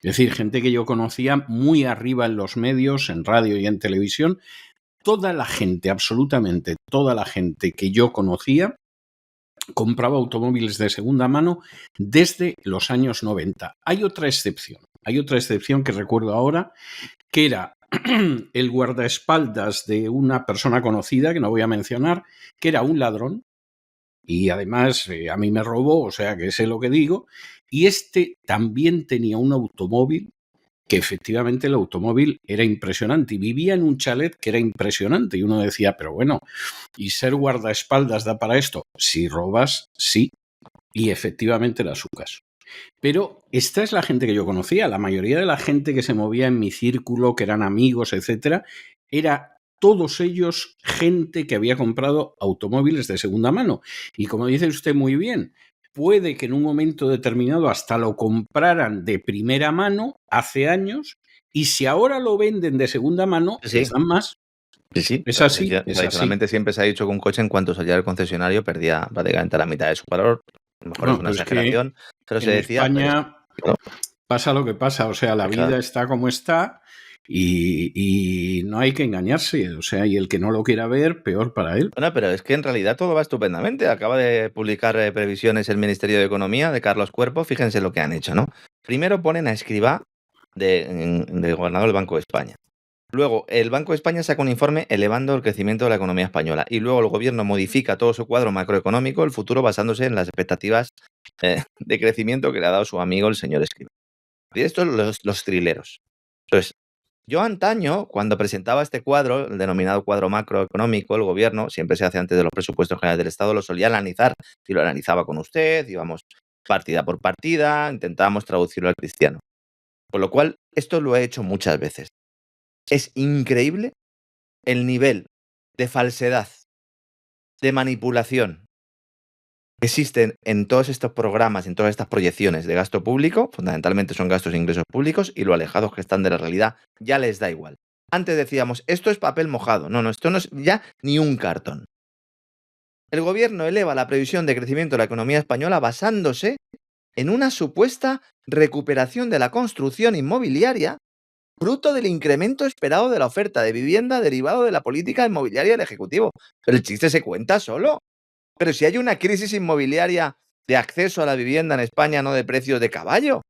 es decir, gente que yo conocía muy arriba en los medios, en radio y en televisión, toda la gente, absolutamente toda la gente que yo conocía, compraba automóviles de segunda mano desde los años 90. Hay otra excepción que recuerdo ahora, que era el guardaespaldas de una persona conocida, que no voy a mencionar, que era un ladrón, y además a mí me robó, o sea que sé lo que digo, y este también tenía un automóvil que efectivamente el automóvil era impresionante y vivía en un chalet que era impresionante y uno decía, pero bueno, ¿y ser guardaespaldas da para esto? Si robas, sí, y efectivamente era su caso. Pero esta es la gente que yo conocía, la mayoría de la gente que se movía en mi círculo, que eran amigos, etcétera, era todos ellos gente que había comprado automóviles de segunda mano. Y como dice usted muy bien, puede que en un momento determinado hasta lo compraran de primera mano hace años y si ahora lo venden de segunda mano, les dan más. Sí. Es así. Tradicionalmente siempre se ha dicho que un coche en cuanto salía del concesionario perdía prácticamente la mitad de su valor. A lo mejor es una exageración, pero se decía... En España pasa lo que pasa, o sea, la vida está como está y no hay que engañarse, o sea, y el que no lo quiera ver, peor para él. Bueno, pero es que en realidad todo va estupendamente. Acaba de publicar previsiones el Ministerio de Economía de Carlos Cuerpo. Fíjense lo que han hecho, ¿no? Primero ponen a Escrivá de gobernador del Banco de España. Luego, el Banco de España saca un informe elevando el crecimiento de la economía española. Y luego el gobierno modifica todo su cuadro macroeconómico, el futuro, basándose en las expectativas de crecimiento que le ha dado su amigo el señor Escrivá. Y esto los trileros. Entonces, yo antaño, cuando presentaba este cuadro, el denominado cuadro macroeconómico, el gobierno, siempre se hace antes de los presupuestos generales del Estado, lo solía analizar. Y lo analizaba con usted, íbamos partida por partida, intentábamos traducirlo al cristiano. Con lo cual, esto lo he hecho muchas veces. Es increíble el nivel de falsedad, de manipulación que existen en todos estos programas, en todas estas proyecciones de gasto público. Fundamentalmente son gastos e ingresos públicos, y lo alejados que están de la realidad ya les da igual. Antes decíamos, esto es papel mojado. No, esto no es ya ni un cartón. El gobierno eleva la previsión de crecimiento de la economía española basándose en una supuesta recuperación de la construcción inmobiliaria, fruto del incremento esperado de la oferta de vivienda derivado de la política inmobiliaria del Ejecutivo. Pero el chiste se cuenta solo. Pero si hay una crisis inmobiliaria de acceso a la vivienda en España, no de precios de caballo.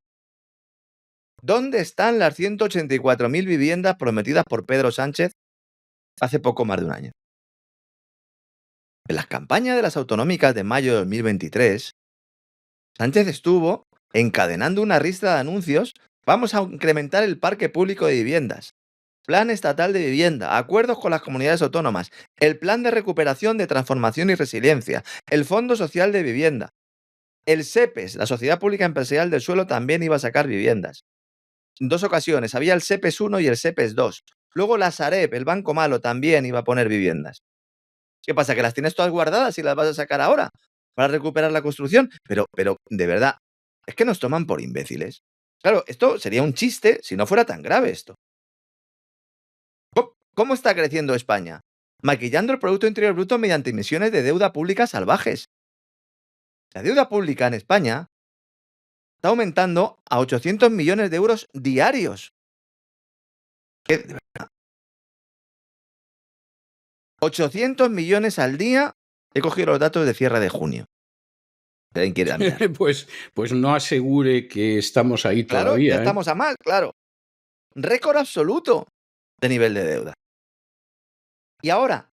¿Dónde están las 184.000 viviendas prometidas por Pedro Sánchez hace poco más de un año? En las campañas de las autonómicas de mayo de 2023, Sánchez estuvo encadenando una ristra de anuncios. Vamos a incrementar el parque público de viviendas, plan estatal de vivienda, acuerdos con las comunidades autónomas, el plan de recuperación, de transformación y resiliencia, el Fondo Social de Vivienda, el SEPES, la Sociedad Pública Empresarial del Suelo, también iba a sacar viviendas. En 2 ocasiones, había el SEPES 1 y el SEPES 2. Luego la Sareb, el Banco Malo, también iba a poner viviendas. ¿Qué pasa? ¿Que las tienes todas guardadas y las vas a sacar ahora para recuperar la construcción? Pero, de verdad, es que nos toman por imbéciles. Claro, esto sería un chiste si no fuera tan grave esto. ¿Cómo está creciendo España? Maquillando el Producto Interior Bruto mediante emisiones de deuda pública salvajes. La deuda pública en España está aumentando a 800 millones de euros diarios. ¿Qué? De verdad. 800 millones al día. He cogido los datos de cierre de junio. ¿Alguien quiere mirar? Pues no asegure que estamos ahí Claro, todavía. Ya estamos a más, claro. Récord absoluto de nivel de deuda. Y ahora,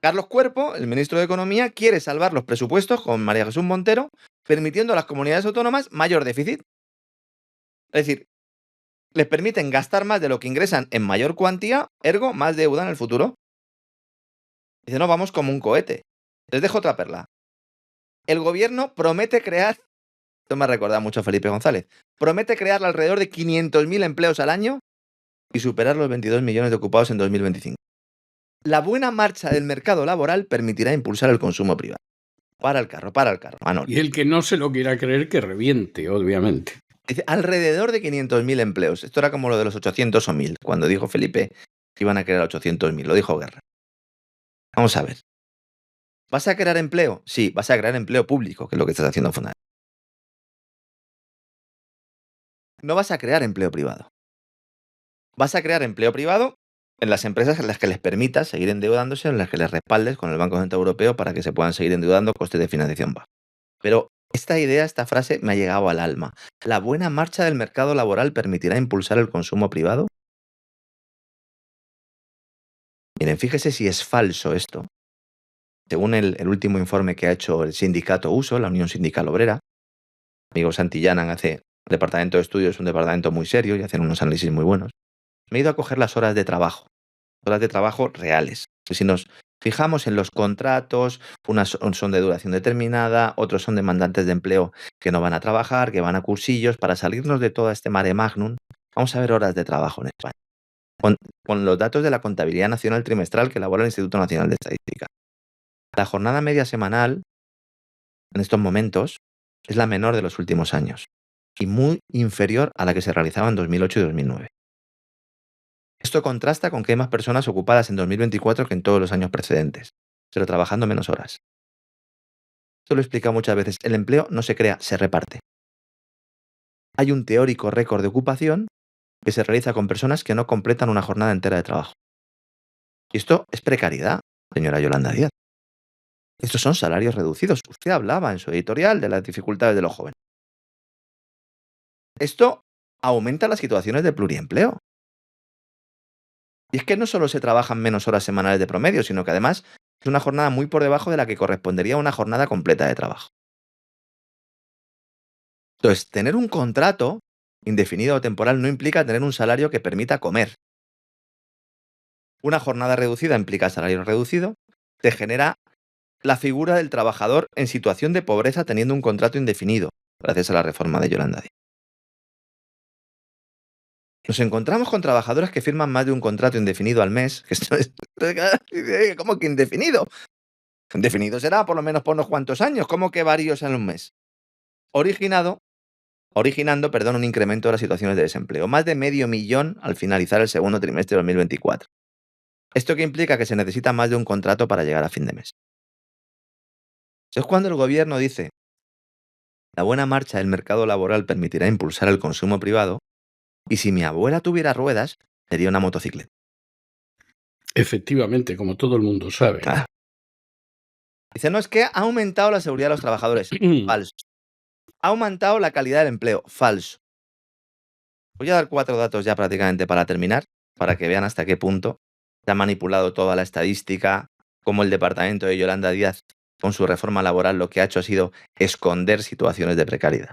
Carlos Cuerpo, el ministro de Economía, quiere salvar los presupuestos con María Jesús Montero, permitiendo a las comunidades autónomas mayor déficit. Es decir, les permiten gastar más de lo que ingresan en mayor cuantía, ergo más deuda en el futuro. Dice, no, vamos como un cohete. Les dejo otra perla. El gobierno promete crear, esto me recuerda mucho a Felipe González, promete crear alrededor de 500.000 empleos al año y superar los 22 millones de ocupados en 2025. La buena marcha del mercado laboral permitirá impulsar el consumo privado. Para el carro, Manolo. Y el que no se lo quiera creer, que reviente, obviamente. Dice, alrededor de 500.000 empleos. Esto era como lo de los 800 o 1.000, cuando dijo Felipe que iban a crear 800.000. Lo dijo Guerra. Vamos a ver. ¿Vas a crear empleo? Sí, vas a crear empleo público, que es lo que estás haciendo fundamentalmente. No vas a crear empleo privado. Vas a crear empleo privado en las empresas en las que les permitas seguir endeudándose, en las que les respaldes con el Banco Central Europeo para que se puedan seguir endeudando, costes de financiación bajos. Pero esta idea, esta frase me ha llegado al alma. ¿La buena marcha del mercado laboral permitirá impulsar el consumo privado? Miren, fíjese si es falso esto. Según el último informe que ha hecho el sindicato USO, la Unión Sindical Obrera, amigo Santillana hace el departamento de estudios, es un departamento muy serio y hacen unos análisis muy buenos. Me he ido a coger las horas de trabajo reales. Si nos fijamos en los contratos, unas son de duración determinada, otros son demandantes de empleo que no van a trabajar, que van a cursillos. Para salirnos de todo este mare magnum, vamos a ver horas de trabajo en España. Con los datos de la Contabilidad Nacional Trimestral que elabora el Instituto Nacional de Estadística. La jornada media semanal, en estos momentos, es la menor de los últimos años y muy inferior a la que se realizaba en 2008 y 2009. Esto contrasta con que hay más personas ocupadas en 2024 que en todos los años precedentes, pero trabajando menos horas. Esto lo he explicado muchas veces. El empleo no se crea, se reparte. Hay un teórico récord de ocupación que se realiza con personas que no completan una jornada entera de trabajo. Y esto es precariedad, señora Yolanda Díaz. Estos son salarios reducidos. Usted hablaba en su editorial de las dificultades de los jóvenes. Esto aumenta las situaciones de pluriempleo. Y es que no solo se trabajan menos horas semanales de promedio, sino que además es una jornada muy por debajo de la que correspondería a una jornada completa de trabajo. Entonces, tener un contrato indefinido o temporal no implica tener un salario que permita comer. Una jornada reducida implica salario reducido, te genera la figura del trabajador en situación de pobreza teniendo un contrato indefinido, gracias a la reforma de Yolanda Díaz. Nos encontramos con trabajadores que firman más de un contrato indefinido al mes. Que esto es, ¿cómo que indefinido? Indefinido será por lo menos por unos cuantos años. ¿Cómo que varios en un mes? Originando un incremento de las situaciones de desempleo. Más de 500.000 al finalizar el segundo trimestre de 2024. ¿Esto qué implica? Que se necesita más de un contrato para llegar a fin de mes. Es cuando el gobierno dice: la buena marcha del mercado laboral permitirá impulsar el consumo privado, y si mi abuela tuviera ruedas, sería una motocicleta. Efectivamente, como todo el mundo sabe. Claro. Dice, no, es que ha aumentado la seguridad de los trabajadores. Falso. Ha aumentado la calidad del empleo. Falso. Voy a dar 4 datos ya prácticamente para terminar, para que vean hasta qué punto se ha manipulado toda la estadística, cómo el departamento de Yolanda Díaz, con su reforma laboral, lo que ha hecho ha sido esconder situaciones de precariedad.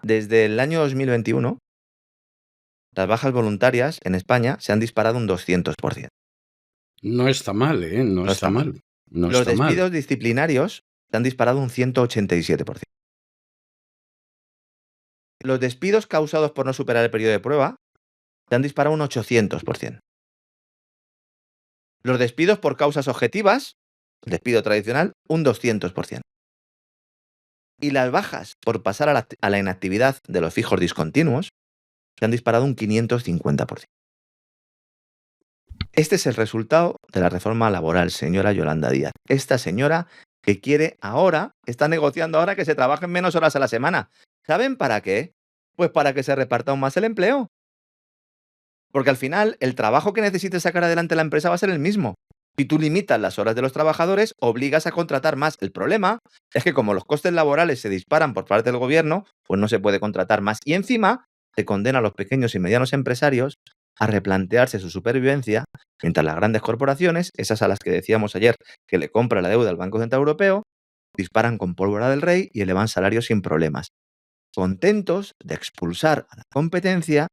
Desde el año 2021, las bajas voluntarias en España se han disparado un 200%. No está mal, ¿eh? No está mal. Los despidos disciplinarios se han disparado un 187%. Los despidos causados por no superar el periodo de prueba se han disparado un 800%. Los despidos por causas objetivas, el despido tradicional, un 200%. Y las bajas por pasar a la inactividad de los fijos discontinuos se han disparado un 550%. Este es el resultado de la reforma laboral, señora Yolanda Díaz. Esta señora que quiere ahora, está negociando ahora que se trabajen menos horas a la semana. ¿Saben para qué? Pues para que se reparta aún más el empleo. Porque al final el trabajo que necesite sacar adelante la empresa va a ser el mismo. Si tú limitas las horas de los trabajadores, obligas a contratar más. El problema es que como los costes laborales se disparan por parte del gobierno, pues no se puede contratar más. Y encima se condena a los pequeños y medianos empresarios a replantearse su supervivencia, mientras las grandes corporaciones, esas a las que decíamos ayer que le compra la deuda al Banco Central Europeo, disparan con pólvora del rey y elevan salarios sin problemas, contentos de expulsar a la competencia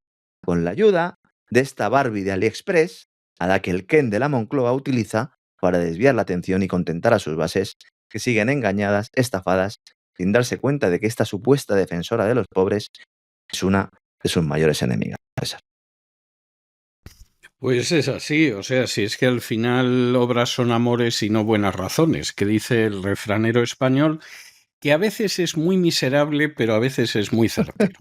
con la ayuda de esta Barbie de AliExpress, a la que el Ken de la Moncloa utiliza para desviar la atención y contentar a sus bases, que siguen engañadas, estafadas, sin darse cuenta de que esta supuesta defensora de los pobres es una de sus mayores enemigas. Pues es así, o sea, si es que al final obras son amores y no buenas razones, que dice el refranero español, que a veces es muy miserable, pero a veces es muy certero.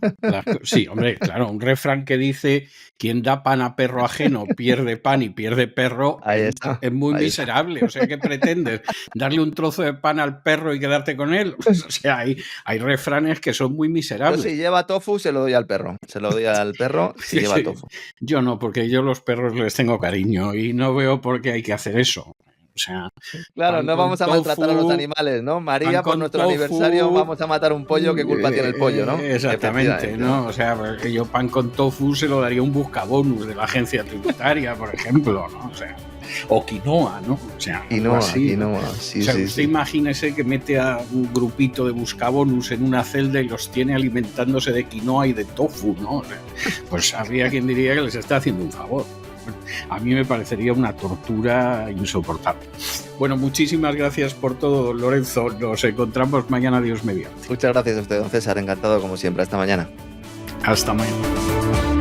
Sí, hombre, claro, un refrán que dice, quien da pan a perro ajeno pierde pan y pierde perro, es muy miserable. O sea, ¿qué pretendes? ¿Darle un trozo de pan al perro y quedarte con él? Pues, o sea, hay refranes que son muy miserables. Yo si lleva tofu, se lo doy al perro. Se lo doy al perro si lleva tofu. Yo no, porque yo los perros les tengo cariño y no veo por qué hay que hacer eso. O sea, claro, no vamos a maltratar a los animales, ¿no? María, por nuestro aniversario vamos a matar un pollo, ¿qué culpa tiene el pollo, no? Exactamente, ¿no? O sea, yo pan con tofu se lo daría un buscabonus de la agencia tributaria, por ejemplo, ¿no? O sea, o quinoa, ¿no? O sea, quinoa, sí, sí, o sea, sí, usted sí. imagínese que mete a un grupito de buscabonus en una celda y los tiene alimentándose de quinoa y de tofu, ¿no? O sea, pues habría quien diría que les está haciendo un favor. A mí me parecería una tortura insoportable. Bueno, muchísimas gracias por todo, Lorenzo. Nos encontramos mañana, Dios mediante. Muchas gracias a usted, don César. Encantado como siempre. Hasta mañana. Hasta mañana.